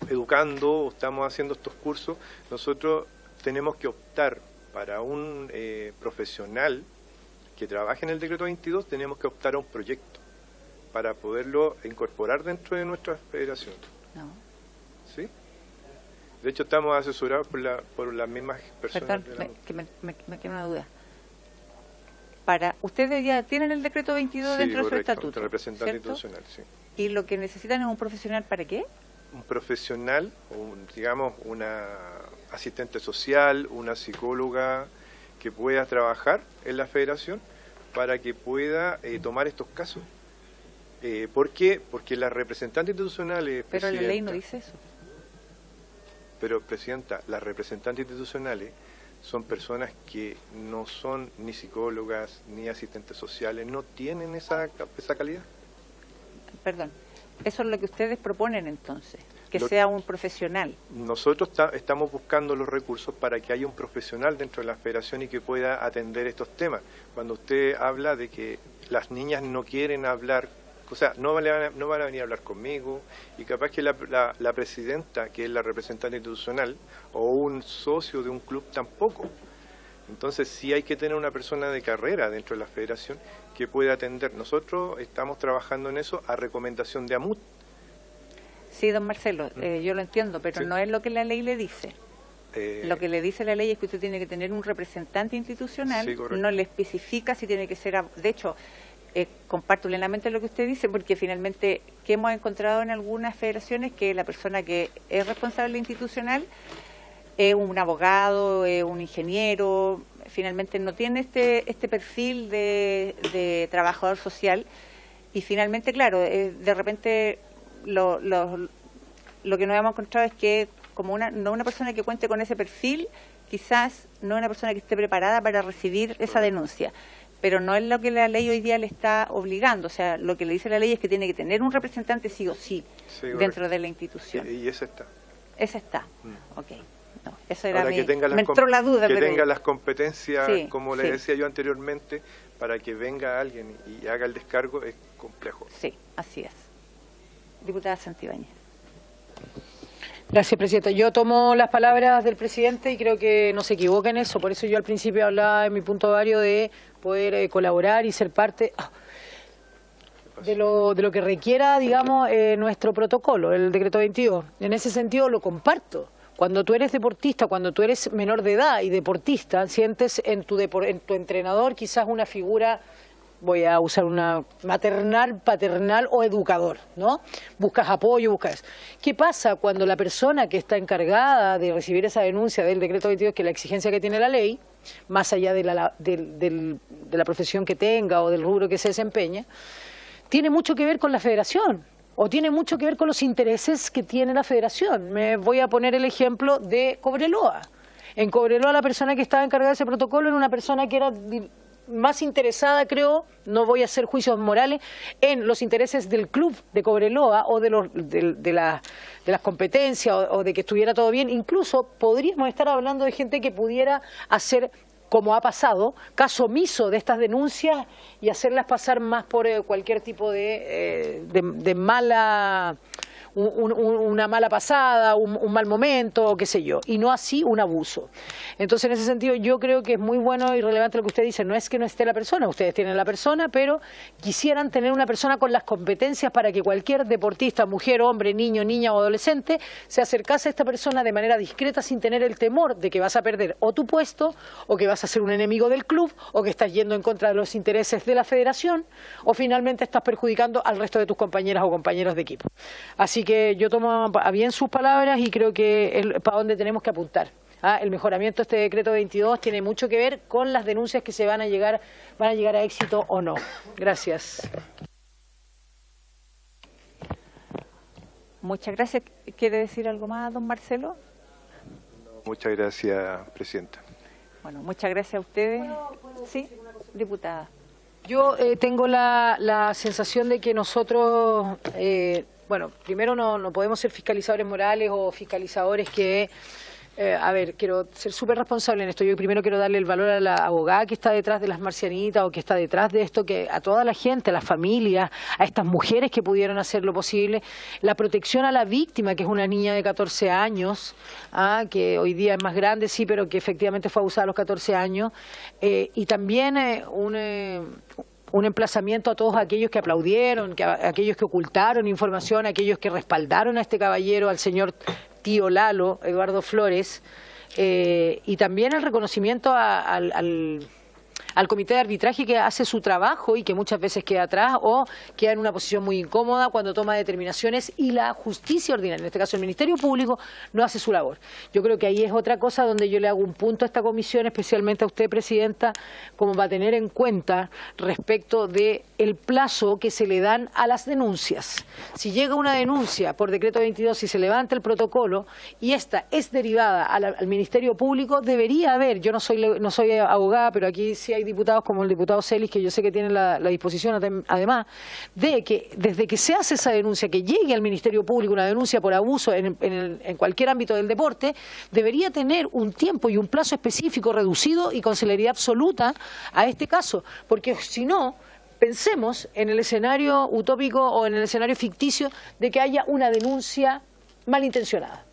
educando, estamos haciendo estos cursos, nosotros tenemos que optar para un profesional que trabaje en el decreto 22, tenemos que optar a un proyecto para poderlo incorporar dentro de nuestra federación. No. ¿Sí? De hecho, estamos asesorados por las mismas personas. Perdón, me queda una duda. Ustedes ya tienen el decreto 22 dentro de su estatuto, representante ¿cierto? institucional, sí. ¿Y lo que necesitan es un profesional para qué? Un profesional, digamos, una asistente social, una psicóloga que pueda trabajar en la federación para que pueda tomar estos casos. ¿Por qué? Porque las representantes institucionales... Pero la ley no dice eso. Pero, Presidenta, las representantes institucionales son personas que no son ni psicólogas ni asistentes sociales, no tienen esa calidad. Perdón, eso es lo que ustedes proponen entonces, que sea un profesional. Nosotros estamos buscando los recursos para que haya un profesional dentro de la federación y que pueda atender estos temas. Cuando usted habla de que las niñas no quieren hablar, o sea, no van a venir a hablar conmigo, y capaz que la presidenta, que es la representante institucional, o un socio de un club tampoco. Entonces sí hay que tener una persona de carrera dentro de la federación que pueda atender. Nosotros estamos trabajando en eso a recomendación de AMUT. Sí, don Marcelo, yo lo entiendo, pero Sí. no es lo que la ley le dice. Lo que le dice la ley es que usted tiene que tener un representante institucional, Sí, correcto. no le especifica si tiene que ser... De hecho, comparto plenamente lo que usted dice, porque finalmente, que hemos encontrado en algunas federaciones que la persona que es responsable institucional es un abogado, es un ingeniero, finalmente no tiene este perfil de trabajador social, y finalmente, claro, de repente lo que nos hemos encontrado es que como no una persona que cuente con ese perfil, quizás no una persona que esté preparada para recibir esa denuncia. Pero no es lo que la ley hoy día le está obligando. O sea, lo que le dice la ley es que tiene que tener un representante sí o sí, dentro de la institución. Y ese está. Ese está. Ok. No, eso era Ahora me entró la duda. Que pero... tenga las competencias, Sí, como le decía yo anteriormente, para que venga alguien y haga el descargo es complejo. Sí, así es. Diputada Santibáñez. Gracias, Presidenta. Yo tomo las palabras del presidente y creo que no se equivoca en eso. Por eso yo al principio hablaba en mi punto vario de poder colaborar y ser parte de lo que requiera, digamos, nuestro protocolo, el decreto 22. En ese sentido lo comparto. Cuando tú eres deportista, cuando tú eres menor de edad y deportista, sientes en tu entrenador quizás una figura, voy a usar una maternal, paternal o educador, ¿no? Buscas apoyo, buscas... ¿Qué pasa cuando la persona que está encargada de recibir esa denuncia del decreto 22, que es la exigencia que tiene la ley, más allá de la profesión que tenga o del rubro que se desempeña, tiene mucho que ver con la federación? O tiene mucho que ver con los intereses que tiene la federación. Me voy a poner el ejemplo de Cobreloa. En Cobreloa la persona que estaba encargada de ese protocolo era una persona que era más interesada, creo, no voy a hacer juicios morales, en los intereses del club de Cobreloa o de las competencias o de que estuviera todo bien. Incluso podríamos estar hablando de gente que pudiera hacer, como ha pasado, caso omiso de estas denuncias y hacerlas pasar más por cualquier tipo de mala... una mala pasada, un mal momento, o qué sé yo, y no así un abuso. Entonces, en ese sentido, yo creo que es muy bueno y relevante lo que usted dice. No es que no esté la persona, ustedes tienen la persona, pero quisieran tener una persona con las competencias para que cualquier deportista, mujer, hombre, niño, niña o adolescente, se acercase a esta persona de manera discreta sin tener el temor de que vas a perder o tu puesto, o que vas a ser un enemigo del club, o que estás yendo en contra de los intereses de la federación, o finalmente estás perjudicando al resto de tus compañeras o compañeros de equipo. Así que yo tomo a bien sus palabras y creo que es para donde tenemos que apuntar. El mejoramiento de este decreto 22 tiene mucho que ver con las denuncias que se van a llegar a éxito o no. Gracias. Muchas gracias. ¿Quiere decir algo más, don Marcelo? Muchas gracias, Presidenta. Bueno, muchas gracias a ustedes. Sí, diputada. Yo tengo la sensación de que nosotros, bueno, primero no podemos ser fiscalizadores morales o fiscalizadores que... a ver, quiero ser súper responsable en esto. Yo primero quiero darle el valor a la abogada que está detrás de las marcianitas o que está detrás de esto, que a toda la gente, a las familias, a estas mujeres que pudieron hacer lo posible, la protección a la víctima, que es una niña de 14 años, que hoy día es más grande, sí, pero que efectivamente fue abusada a los 14 años, y también un emplazamiento a todos aquellos que aplaudieron, a aquellos que ocultaron información, a aquellos que respaldaron a este caballero, al señor tío Lalo, Eduardo Flores, y también el reconocimiento al comité de arbitraje que hace su trabajo y que muchas veces queda atrás o queda en una posición muy incómoda cuando toma determinaciones y la justicia ordinaria, en este caso el Ministerio Público, no hace su labor. Yo creo que ahí es otra cosa donde yo le hago un punto a esta comisión, especialmente a usted, Presidenta, como va a tener en cuenta respecto de el plazo que se le dan a las denuncias. Si llega una denuncia por decreto 22 y se levanta el protocolo y esta es derivada al Ministerio Público, debería haber, yo no soy abogada, pero aquí sí hay diputados como el diputado Celis, que yo sé que tienen la disposición además, de que desde que se hace esa denuncia, que llegue al Ministerio Público una denuncia por abuso en cualquier ámbito del deporte, debería tener un tiempo y un plazo específico reducido y con celeridad absoluta a este caso, porque si no, pensemos en el escenario utópico o en el escenario ficticio de que haya una denuncia malintencionada,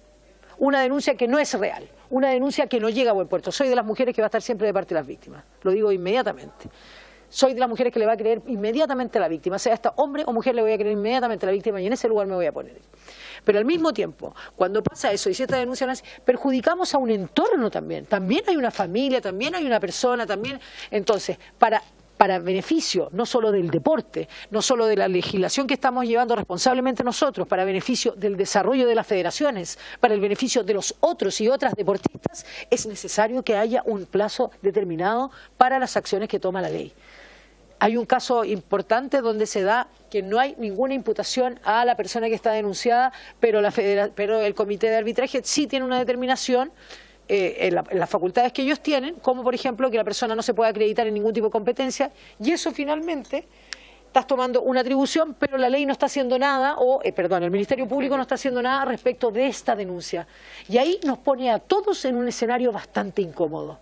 una denuncia que no es real, una denuncia que no llega a buen puerto. Soy de las mujeres que va a estar siempre de parte de las víctimas, lo digo inmediatamente. Soy de las mujeres que le va a creer inmediatamente a la víctima, sea esta hombre o mujer, le voy a creer inmediatamente a la víctima y en ese lugar me voy a poner. Pero al mismo tiempo, cuando pasa eso y si esta denuncia no es, perjudicamos a un entorno también. También hay una familia, también hay una persona, también. Entonces, para beneficio no solo del deporte, no solo de la legislación que estamos llevando responsablemente nosotros, para beneficio del desarrollo de las federaciones, para el beneficio de los otros y otras deportistas, es necesario que haya un plazo determinado para las acciones que toma la ley. Hay un caso importante donde se da que no hay ninguna imputación a la persona que está denunciada, pero el comité de arbitraje sí tiene una determinación en las facultades que ellos tienen, como por ejemplo que la persona no se puede acreditar en ningún tipo de competencia, y eso finalmente estás tomando una atribución, pero la ley no está haciendo nada, el Ministerio Público no está haciendo nada respecto de esta denuncia. Y ahí nos pone a todos en un escenario bastante incómodo.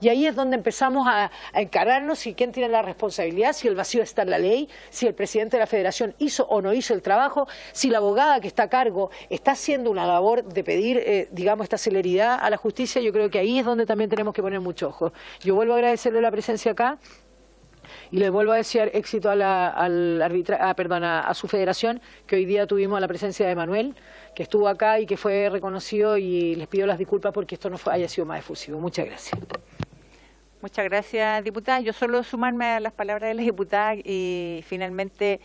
Y ahí es donde empezamos a encararnos si quién tiene la responsabilidad, si el vacío está en la ley, si el presidente de la Federación hizo o no hizo el trabajo, si la abogada que está a cargo está haciendo una labor de pedir, digamos, esta celeridad a la justicia. Yo creo que ahí es donde también tenemos que poner mucho ojo. Yo vuelvo a agradecerle la presencia acá y le vuelvo a desear éxito a su federación, que hoy día tuvimos la presencia de Manuel, que estuvo acá y que fue reconocido, y les pido las disculpas porque esto no haya sido más efusivo. Muchas gracias. Muchas gracias, diputada. Yo solo sumarme a las palabras de la diputada y finalmente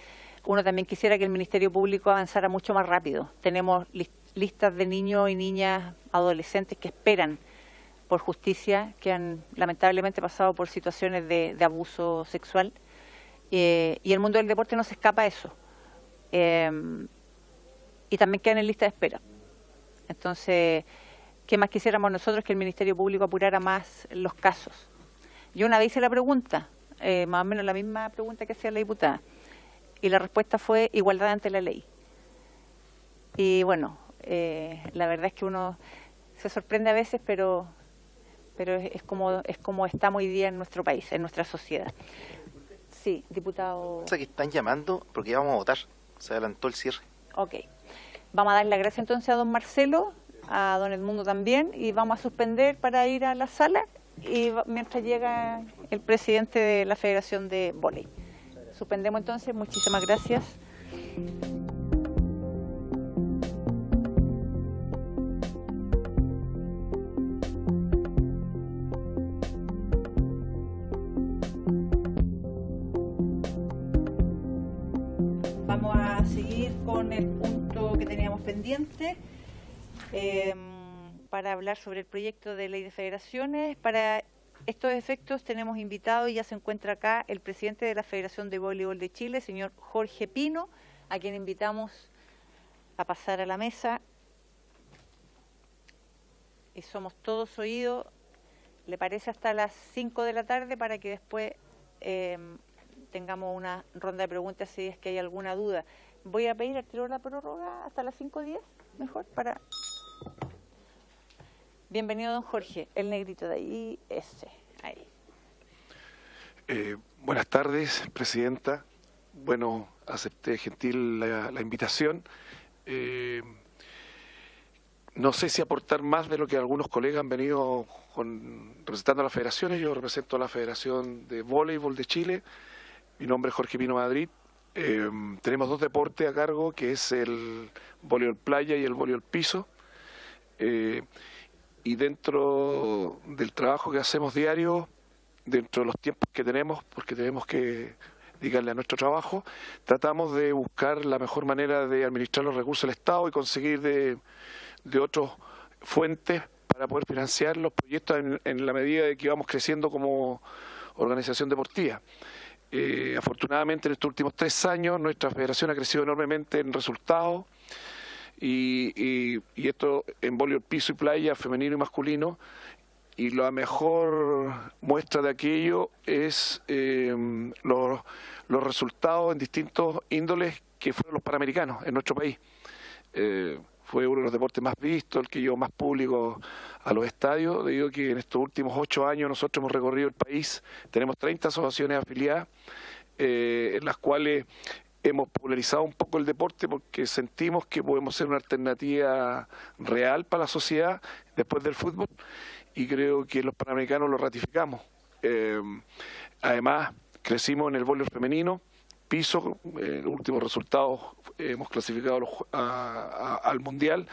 uno también quisiera que el Ministerio Público avanzara mucho más rápido. Tenemos listas de niños y niñas adolescentes que esperan por justicia, que han lamentablemente pasado por situaciones de abuso sexual y el mundo del deporte no se escapa a eso. Y también quedan en lista de espera. Entonces, ¿qué más quisiéramos nosotros? Que el Ministerio Público apurara más los casos. Yo una vez hice la pregunta, más o menos la misma pregunta que hacía la diputada, y la respuesta fue igualdad ante la ley. Y bueno, la verdad es que uno se sorprende a veces, pero es como estamos hoy día en nuestro país, en nuestra sociedad. Sí, diputado. Que están llamando porque ya vamos a votar, se adelantó el cierre. Ok, vamos a dar las gracias entonces a don Marcelo, a don Edmundo también, y vamos a suspender para ir a la sala y mientras llega el presidente de la Federación de Vóley. Suspendemos entonces, muchísimas gracias. Vamos a seguir con el punto que teníamos pendiente. Para hablar sobre el proyecto de ley de federaciones. Para estos efectos tenemos invitado y ya se encuentra acá el presidente de la Federación de Voleibol de Chile, señor Jorge Pino, a quien invitamos a pasar a la mesa y somos todos oídos. ¿Le parece hasta las 5 de la tarde para que después tengamos una ronda de preguntas si es que hay alguna duda? Voy a pedir al tiro la prórroga hasta las 5:10, mejor, para... Bienvenido, don Jorge, el negrito de ahí, ese, ahí. Buenas tardes, presidenta. Bueno, acepté gentil la invitación. No sé si aportar más de lo que algunos colegas han venido representando a las federaciones. Yo represento a la Federación de Voleibol de Chile. Mi nombre es Jorge Pino Madrid. Tenemos dos deportes a cargo, que es el voleibol playa y el voleibol piso. Y dentro del trabajo que hacemos diario, dentro de los tiempos que tenemos, porque tenemos que dedicarle a nuestro trabajo, tratamos de buscar la mejor manera de administrar los recursos del Estado y conseguir de otras fuentes para poder financiar los proyectos en la medida de que vamos creciendo como organización deportiva. Afortunadamente en estos últimos 3 años nuestra federación ha crecido enormemente en resultados y esto en voleibol piso y playa, femenino y masculino, y la mejor muestra de aquello es los resultados en distintos índoles que fueron los Panamericanos en nuestro país. Fue uno de los deportes más vistos, el que llevó más público a los estadios, debido a que en estos últimos 8 años nosotros hemos recorrido el país, tenemos 30 asociaciones afiliadas, en las cuales hemos popularizado un poco el deporte porque sentimos que podemos ser una alternativa real para la sociedad después del fútbol, y creo que los Panamericanos lo ratificamos. Además, crecimos en el voleibol femenino, piso, en los últimos resultados hemos clasificado al Mundial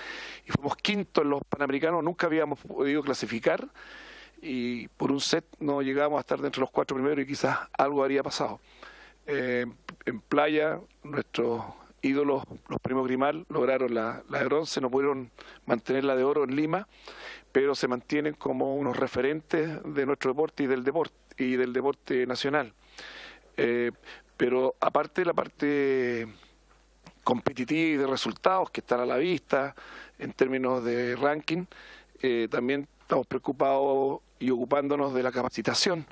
y fuimos quinto en los Panamericanos, nunca habíamos podido clasificar y por un set no llegamos a estar dentro de los 4 primeros y quizás algo habría pasado. En playa, nuestros ídolos, los Primos Grimal, lograron la de bronce, no pudieron mantener la de oro en Lima, pero se mantienen como unos referentes de nuestro deporte y del deporte nacional. Pero aparte de la parte competitiva y de resultados que están a la vista en términos de ranking, también estamos preocupados y ocupándonos de la capacitación.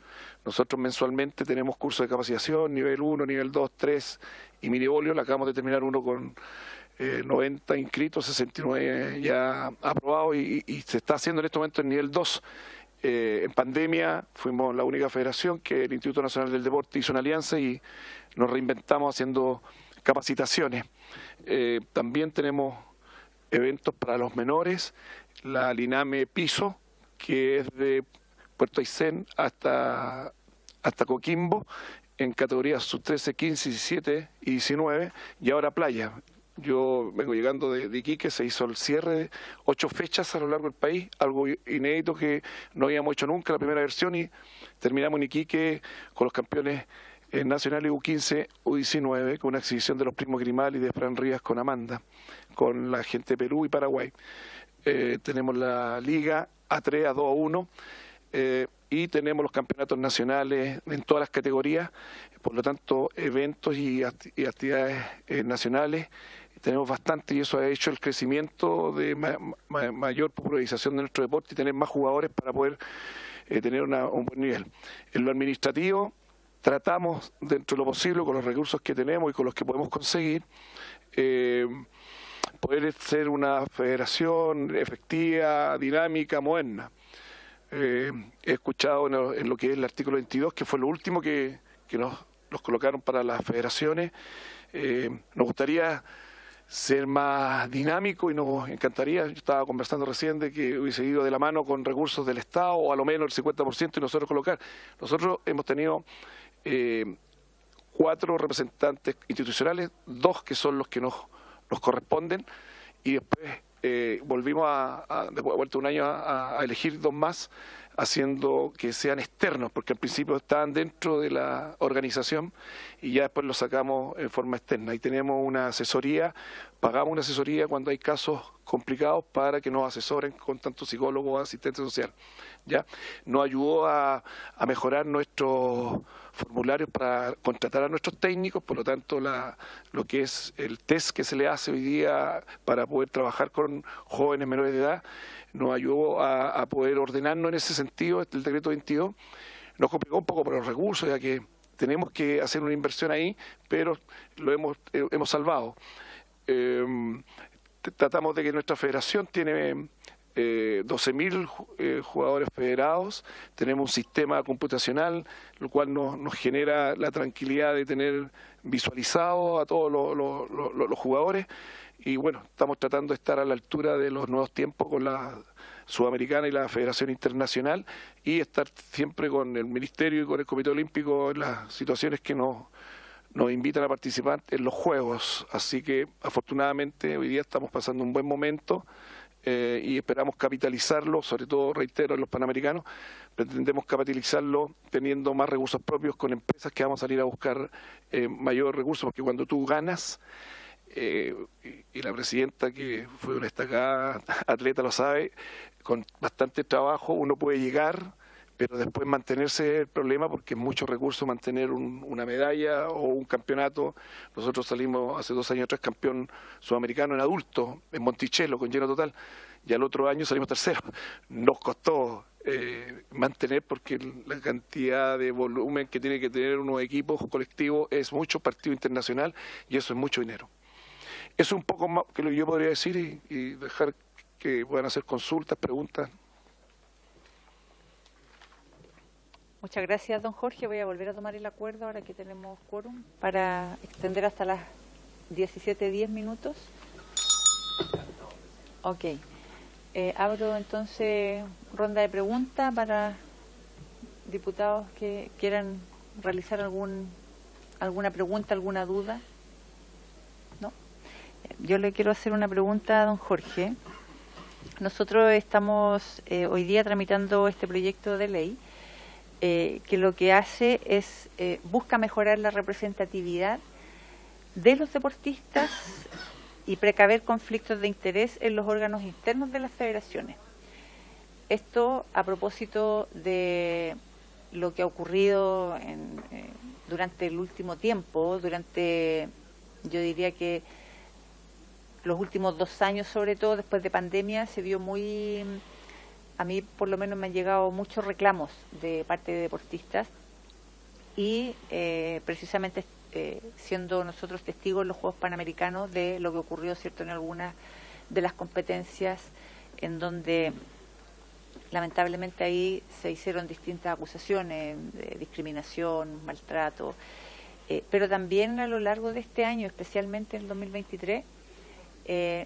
Nosotros mensualmente tenemos cursos de capacitación, nivel 1, nivel 2, 3 y minivolio. Le acabamos de terminar uno con 90 inscritos, 69 ya aprobados y se está haciendo en este momento el nivel 2. En pandemia fuimos la única federación que el Instituto Nacional del Deporte hizo una alianza y nos reinventamos haciendo capacitaciones. También tenemos eventos para los menores, la Liname Piso, que es de Puerto Aysén hasta Coquimbo, en categorías sub-13, 15, 17 y 19, y ahora playa. Yo vengo llegando de Iquique, se hizo el cierre de 8 fechas a lo largo del país, algo inédito que no habíamos hecho nunca, la primera versión, y terminamos en Iquique con los campeones nacionales U15, U19, con una exhibición de los Primos Grimal y de Fran Rivas con Amanda, con la gente de Perú y Paraguay. Tenemos la Liga A3, A2, A1, y tenemos los campeonatos nacionales en todas las categorías, por lo tanto eventos y actividades nacionales tenemos bastante, y eso ha hecho el crecimiento de mayor popularización de nuestro deporte y tener más jugadores para poder tener un buen nivel. En lo administrativo tratamos dentro de lo posible con los recursos que tenemos y con los que podemos conseguir poder ser una federación efectiva, dinámica, moderna. He escuchado en lo que es el artículo 22, que fue lo último que nos colocaron para las federaciones. Nos gustaría ser más dinámico y nos encantaría, yo estaba conversando recién de que hubiese ido de la mano con recursos del Estado, o a lo menos el 50%, y nosotros colocar. Nosotros hemos tenido 4 representantes institucionales, 2 que son los que nos corresponden, y después volvimos de vuelta un año a elegir 2 más, haciendo que sean externos, porque al principio estaban dentro de la organización y ya después los sacamos en forma externa. Y tenemos una asesoría, pagamos una asesoría cuando hay casos complicados para que nos asesoren con tanto psicólogo o asistente social. ¿ya? Nos ayudó a mejorar nuestros formularios para contratar a nuestros técnicos, por lo tanto lo que es el test que se le hace hoy día para poder trabajar con jóvenes menores de edad, nos ayudó a poder ordenarnos en ese sentido. El decreto 22 nos complicó un poco por los recursos, ya que tenemos que hacer una inversión ahí, pero lo hemos salvado. Tratamos de que nuestra federación tiene 12.000 jugadores federados, tenemos un sistema computacional, lo cual nos genera la tranquilidad de tener visualizado a todos los jugadores, y bueno, estamos tratando de estar a la altura de los nuevos tiempos con la Sudamericana y la Federación Internacional, y estar siempre con el Ministerio y con el Comité Olímpico en las situaciones que nos invitan a participar en los Juegos. Así que afortunadamente hoy día estamos pasando un buen momento y esperamos capitalizarlo, sobre todo, reitero, en los Panamericanos. Pretendemos capitalizarlo teniendo más recursos propios con empresas que vamos a salir a buscar mayor recursos, porque cuando tú ganas, y la presidenta, que fue una destacada atleta, lo sabe, con bastante trabajo uno puede llegar, pero después mantenerse el problema, porque es mucho recurso mantener una medalla o un campeonato. Nosotros salimos hace 2 años atrás campeón sudamericano en adultos, en Monticello, con lleno total, y al otro año salimos terceros. Nos costó mantener, porque la cantidad de volumen que tiene que tener unos equipos colectivos es mucho, partido internacional, y eso es mucho dinero. Eso es un poco más que lo que yo podría decir, y dejar que puedan hacer consultas, preguntas. Muchas gracias, don Jorge. Voy a volver a tomar el acuerdo ahora que tenemos quórum para extender hasta las 17:10 minutos. Ok. Abro entonces ronda de preguntas para diputados que quieran realizar alguna pregunta, alguna duda. ¿No? Yo le quiero hacer una pregunta a don Jorge. Nosotros estamos hoy día tramitando este proyecto de ley que lo que hace es busca mejorar la representatividad de los deportistas y precaver conflictos de interés en los órganos internos de las federaciones. Esto a propósito de lo que ha ocurrido durante el último tiempo, yo diría que los últimos 2 años, sobre todo después de pandemia, se vio a mí por lo menos me han llegado muchos reclamos de parte de deportistas, y precisamente siendo nosotros testigos en los Juegos Panamericanos de lo que ocurrió, ¿cierto?, en algunas de las competencias, en donde lamentablemente ahí se hicieron distintas acusaciones de discriminación, maltrato, pero también a lo largo de este año, especialmente en el 2023,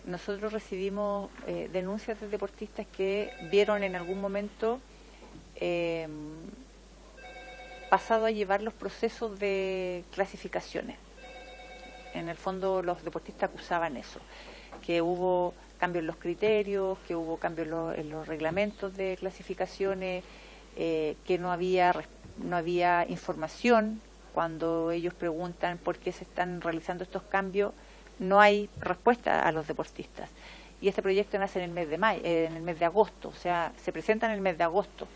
nosotros recibimos denuncias de deportistas que vieron en algún momento pasado a llevar los procesos de clasificaciones. En el fondo los deportistas acusaban eso, que hubo cambios en los criterios, que hubo cambios en los reglamentos de clasificaciones, que no había información. Cuando ellos preguntan por qué se están realizando estos cambios, no hay respuesta a los deportistas. Y este proyecto nace en el mes de mayo, en el mes de agosto, o sea, se presenta en el mes de agosto,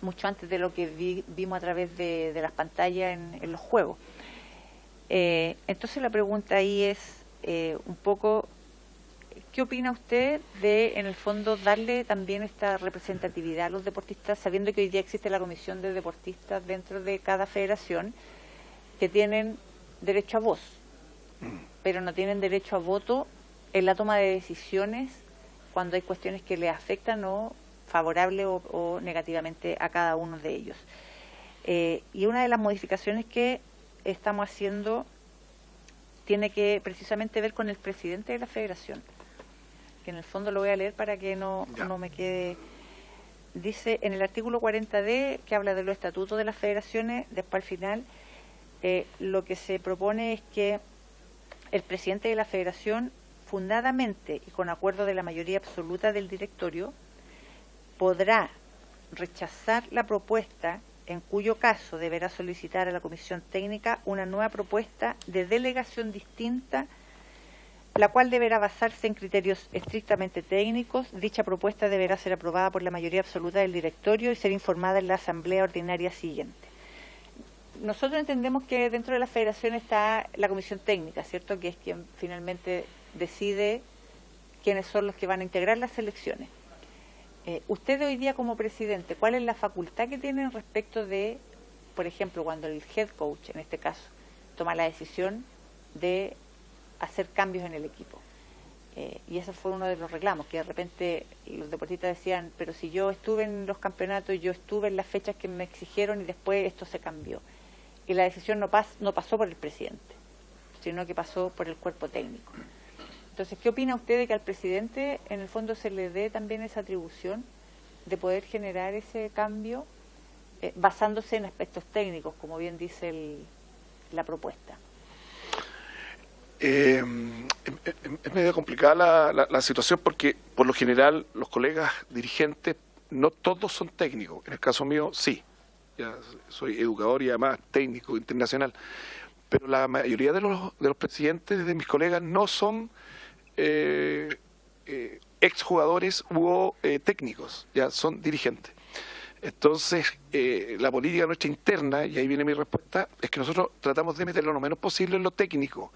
mucho antes de lo que vimos a través de las pantallas en los Juegos. Entonces la pregunta ahí es un poco, ¿qué opina usted de, en el fondo, darle también esta representatividad a los deportistas, sabiendo que hoy día existe la comisión de deportistas dentro de cada federación, que tienen derecho a voz, pero no tienen derecho a voto en la toma de decisiones cuando hay cuestiones que les afectan o favorable o negativamente a cada uno de ellos? Y una de las modificaciones que estamos haciendo tiene que precisamente ver con el presidente de la federación, que en el fondo lo voy a leer para que no me quede. Dice en el artículo 40D, que habla de los estatutos de las federaciones, después al final lo que se propone es que el presidente de la federación, fundadamente y con acuerdo de la mayoría absoluta del directorio, podrá rechazar la propuesta, en cuyo caso deberá solicitar a la comisión técnica una nueva propuesta de delegación distinta la cual deberá basarse en criterios estrictamente técnicos. Dicha propuesta deberá ser aprobada por la mayoría absoluta del directorio y ser informada en la asamblea ordinaria siguiente. Nosotros entendemos que dentro de la federación está la comisión técnica, ¿cierto?, que es quien finalmente decide quiénes son los que van a integrar las selecciones. Usted hoy día como presidente, ¿cuál es la facultad que tienen respecto de, por ejemplo, cuando el head coach, en este caso, toma la decisión de hacer cambios en el equipo? Y ese fue uno de los reclamos, que de repente los deportistas decían, pero si yo estuve en los campeonatos, yo estuve en las fechas que me exigieron y después esto se cambió. Y la decisión no pasó por el presidente, sino que pasó por el cuerpo técnico. Entonces, ¿qué opina usted de que al presidente, en el fondo, se le dé también esa atribución de poder generar ese cambio basándose en aspectos técnicos, como bien dice la propuesta? Es medio complicada la situación porque, por lo general, los colegas dirigentes no todos son técnicos. En el caso mío, sí. Ya soy educador y además técnico internacional. Pero la mayoría de los presidentes de mis colegas no son exjugadores u técnicos, ya son dirigentes. Entonces, la política nuestra interna, y ahí viene mi respuesta, es que nosotros tratamos de meterlo lo menos posible en lo técnico,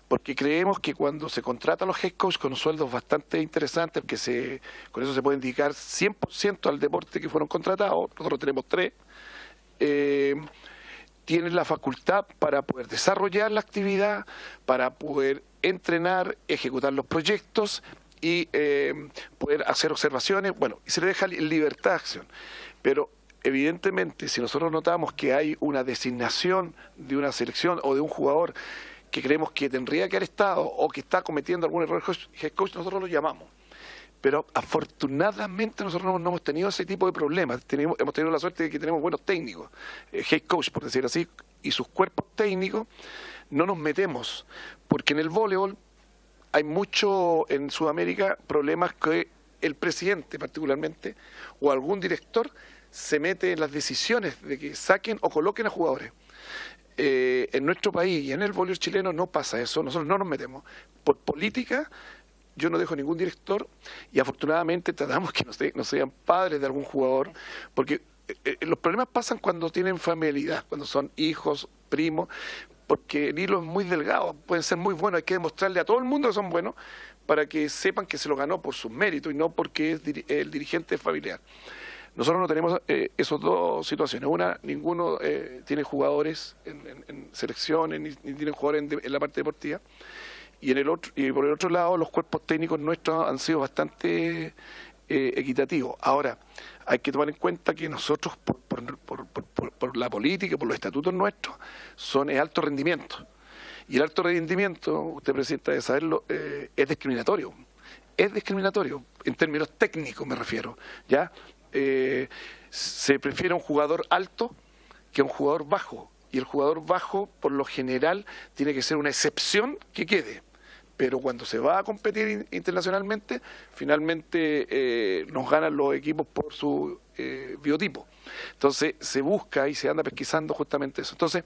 porque creemos que cuando se contrata a los head coach con sueldos bastante interesantes, que con eso se puede dedicar 100% al deporte que fueron contratados, nosotros tenemos 3, tienen la facultad para poder desarrollar la actividad, para poder entrenar, ejecutar los proyectos y poder hacer observaciones, bueno, y se le deja libertad de acción. Pero evidentemente, si nosotros notamos que hay una designación de una selección o de un jugador que creemos que tendría que haber estado o que está cometiendo algún error head coach, nosotros lo llamamos. Pero afortunadamente nosotros no hemos tenido ese tipo de problemas. Hemos tenido la suerte de que tenemos buenos técnicos, head coach, por decir así, y sus cuerpos técnicos no nos metemos, porque en el voleibol hay mucho en Sudamérica problemas que el presidente particularmente o algún director se mete en las decisiones de que saquen o coloquen a jugadores. En nuestro país y en el voleibol chileno no pasa eso, nosotros no nos metemos. Por política, yo no dejo ningún director y afortunadamente tratamos que no sean padres de algún jugador, porque los problemas pasan cuando tienen familiaridad, cuando son hijos, primos, porque el hilo es muy delgado, pueden ser muy buenos, hay que demostrarle a todo el mundo que son buenos para que sepan que se lo ganó por sus méritos y no porque es el dirigente familiar. Nosotros no tenemos esas dos situaciones. Una, ninguno tiene jugadores en selecciones, ni tiene jugadores en la parte deportiva. Y por el otro lado, los cuerpos técnicos nuestros han sido bastante equitativos. Ahora, hay que tomar en cuenta que nosotros, por la política, por los estatutos nuestros, es alto rendimiento. Y el alto rendimiento, usted, presidenta, debe saberlo, es discriminatorio. Es discriminatorio, en términos técnicos me refiero, ¿ya? Se prefiere un jugador alto que un jugador bajo, y el jugador bajo por lo general tiene que ser una excepción que quede, pero cuando se va a competir internacionalmente finalmente nos ganan los equipos por su biotipo. Entonces se busca y se anda pesquisando justamente eso. Entonces,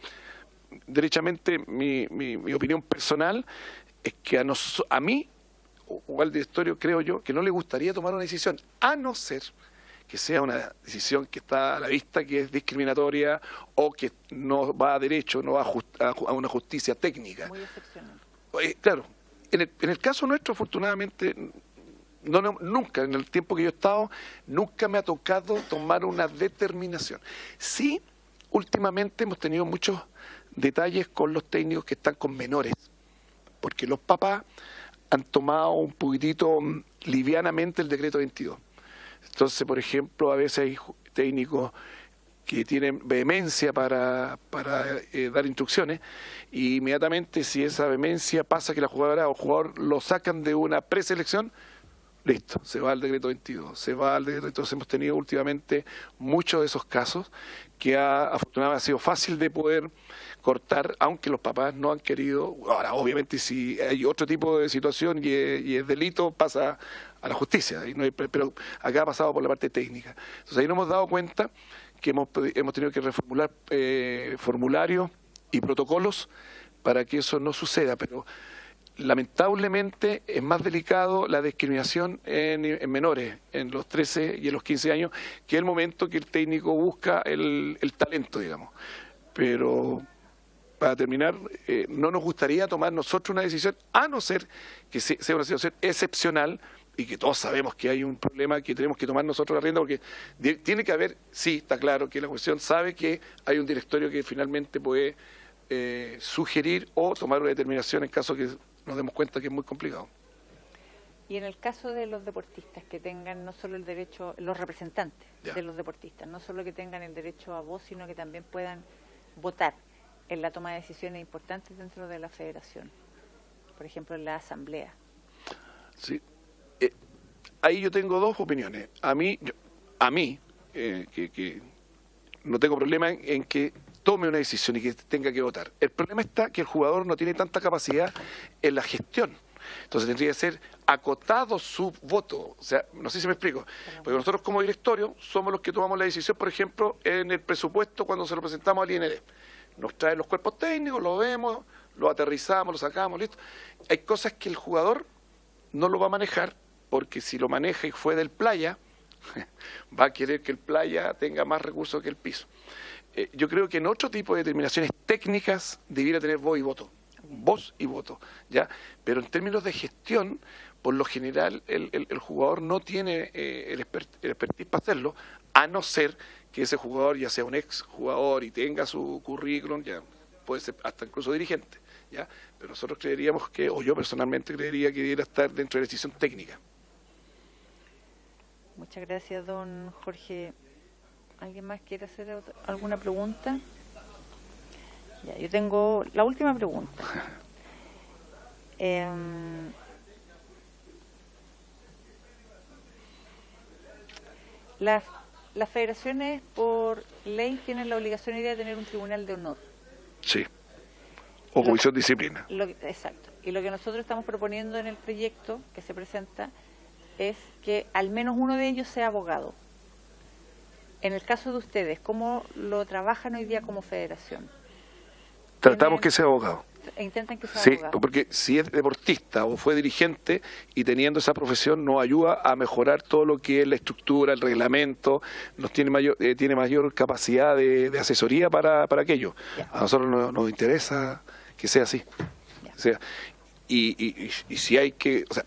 derechamente mi opinión personal es que a mí o al directorio, creo yo, que no le gustaría tomar una decisión, a no ser que sea una decisión que está a la vista, que es discriminatoria o que no va a derecho, no va a una justicia técnica. Muy excepcional. Claro, en el caso nuestro, afortunadamente, nunca, en el tiempo que yo he estado, nunca me ha tocado tomar una determinación. Sí, últimamente hemos tenido muchos detalles con los técnicos que están con menores, porque los papás han tomado un poquitito livianamente el decreto 22. Entonces, por ejemplo, a veces hay técnicos que tienen vehemencia para dar instrucciones y inmediatamente si esa vehemencia pasa que la jugadora o jugador lo sacan de una preselección, listo, se va al decreto 22, se va al decreto. Entonces hemos tenido últimamente muchos de esos casos que afortunadamente ha sido fácil de poder cortar, aunque los papás no han querido. Ahora, obviamente, si hay otro tipo de situación y es delito, pasa a la justicia, y no hay, pero acá ha pasado por la parte técnica. Entonces ahí nos hemos dado cuenta que hemos tenido que reformular formularios y protocolos para que eso no suceda, pero lamentablemente es más delicado la discriminación en menores, en los 13 y en los 15 años, que es el momento que el técnico busca el talento, digamos. Pero para terminar, no nos gustaría tomar nosotros una decisión, a no ser que sea una situación excepcional y que todos sabemos que hay un problema que tenemos que tomar nosotros la rienda, porque tiene que haber, sí, está claro que la cuestión sabe que hay un directorio que finalmente puede sugerir o tomar una determinación en caso que nos demos cuenta que es muy complicado. Y en el caso de los deportistas, que tengan no solo el derecho, los representantes de los deportistas, no solo que tengan el derecho a voz, sino que también puedan votar en la toma de decisiones importantes dentro de la federación, por ejemplo en la asamblea. Sí, ahí yo tengo dos opiniones. A mí que no tengo problema en que tome una decisión y que tenga que votar. El problema está que el jugador no tiene tanta capacidad en la gestión. Entonces tendría que ser acotado su voto. O sea, no sé si me explico. Porque nosotros como directorio somos los que tomamos la decisión, por ejemplo, en el presupuesto cuando se lo presentamos al INR. Nos traen los cuerpos técnicos, lo vemos, lo aterrizamos, lo sacamos, listo. Hay cosas que el jugador no lo va a manejar, porque si lo maneja y fue del playa, va a querer que el playa tenga más recursos que el piso. Yo creo que en otro tipo de determinaciones técnicas debiera tener voz y voto. Voz y voto, ¿ya? Pero en términos de gestión, por lo general, el jugador no tiene el expertise para hacerlo, a no ser que ese jugador ya sea un ex jugador y tenga su currículum, ya puede ser hasta incluso dirigente, ¿ya? Pero nosotros creeríamos que, o yo personalmente creería que debiera estar dentro de la decisión técnica. Muchas gracias, don Jorge. ¿Alguien más quiere hacer alguna pregunta? Ya, yo tengo la última pregunta. Las federaciones por ley tienen la obligación de tener un tribunal de honor. Sí. O comisión de disciplina. Exacto. Y lo que nosotros estamos proponiendo en el proyecto que se presenta es que al menos uno de ellos sea abogado. En el caso de ustedes, ¿cómo lo trabajan hoy día como federación? Tratamos que sea abogado. Intentan que sea abogado. Sí, porque si es deportista o fue dirigente y teniendo esa profesión nos ayuda a mejorar todo lo que es la estructura, el reglamento, tiene mayor capacidad de asesoría para aquello. Ya. A nosotros nos interesa que sea así. O sea, y si hay que, o sea,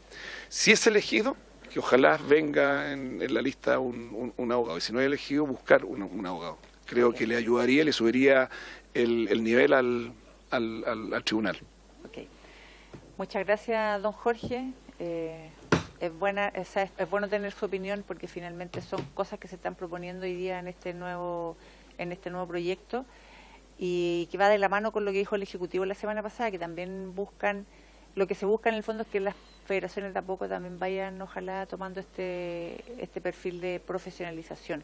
si es elegido, que ojalá venga en la lista un abogado, y si no es elegido, buscar un abogado. Creo que le ayudaría, le subiría el nivel al tribunal. Okay. Muchas gracias, don Jorge. Es bueno tener su opinión porque finalmente son cosas que se están proponiendo hoy día en este nuevo proyecto y que va de la mano con lo que dijo el Ejecutivo la semana pasada, que también lo que se busca en el fondo es que las federaciones de a poco también vayan, ojalá, tomando este perfil de profesionalización.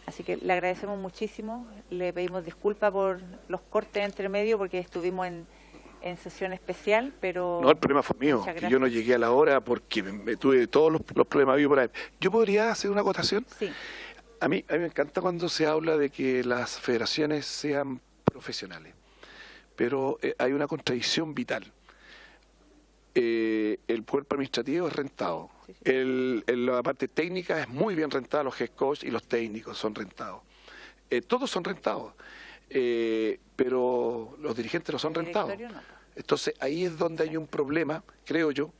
Así que le agradecemos muchísimo, le pedimos disculpas por los cortes entre medio porque estuvimos en sesión especial, pero... No, el problema fue mío, que yo no llegué a la hora porque me tuve todos los problemas vivos por ahí. ¿Yo podría hacer una acotación? Sí. A mí me encanta cuando se habla de que las federaciones sean profesionales, pero hay una contradicción vital. El cuerpo administrativo es rentado. La parte técnica es muy bien rentada, los head coach y los técnicos son rentados. Todos son rentados, pero los dirigentes no son rentados. No. Entonces ahí es donde hay un problema, creo yo,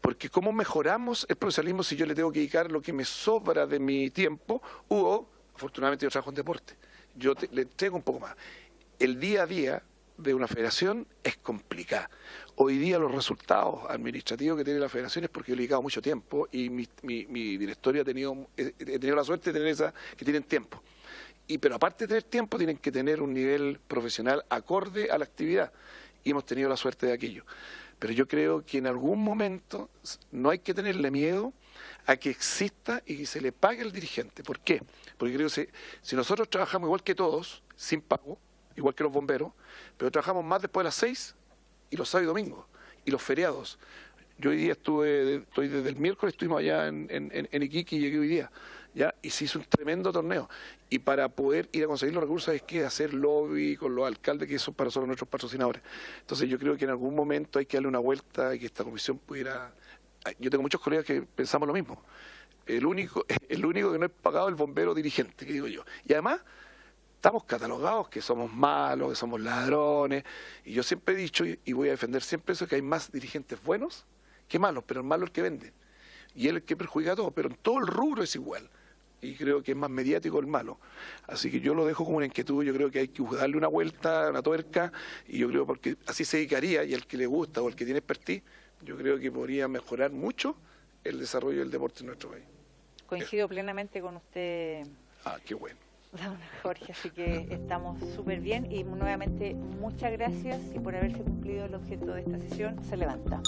porque ¿cómo mejoramos el profesionalismo si yo le tengo que dedicar lo que me sobra de mi tiempo? Afortunadamente yo trabajo en deporte, yo le entrego un poco más. El día a día de una federación es complicada. Hoy día los resultados administrativos que tiene la federación es porque yo he dedicado mucho tiempo y mi directorio he tenido la suerte de tener que tienen tiempo. Pero aparte de tener tiempo, tienen que tener un nivel profesional acorde a la actividad. Y hemos tenido la suerte de aquello. Pero yo creo que en algún momento no hay que tenerle miedo a que exista y que se le pague al dirigente. ¿Por qué? Porque creo que si nosotros trabajamos igual que todos, sin pago, igual que los bomberos, pero trabajamos más después de las 6 y los sábados y domingos y los feriados. Yo hoy día estoy desde el miércoles, estuvimos allá en Iquique y llegué hoy día. ¿ya? Y se hizo un tremendo torneo. Y para poder ir a conseguir los recursos hay que hacer lobby con los alcaldes, que son para nosotros nuestros patrocinadores. Entonces yo creo que en algún momento hay que darle una vuelta y que esta comisión pudiera... Yo tengo muchos colegas que pensamos lo mismo. El único que no es pagado es el bombero dirigente, que digo yo. Y además estamos catalogados que somos malos, que somos ladrones. Y yo siempre he dicho, y voy a defender siempre eso, que hay más dirigentes buenos que malos, pero el malo es el que vende. Y él es el que perjudica a todos, pero en todo el rubro es igual. Y creo que es más mediático el malo. Así que yo lo dejo como una inquietud. Yo creo que hay que darle una vuelta, una tuerca, y yo creo porque así se dedicaría, y el que le gusta o el que tiene expertise, yo creo que podría mejorar mucho el desarrollo del deporte en nuestro país. Coincido plenamente con usted. Ah, qué bueno. Don Jorge, así que estamos súper bien y nuevamente muchas gracias y por haberse cumplido el objeto de esta sesión se levanta.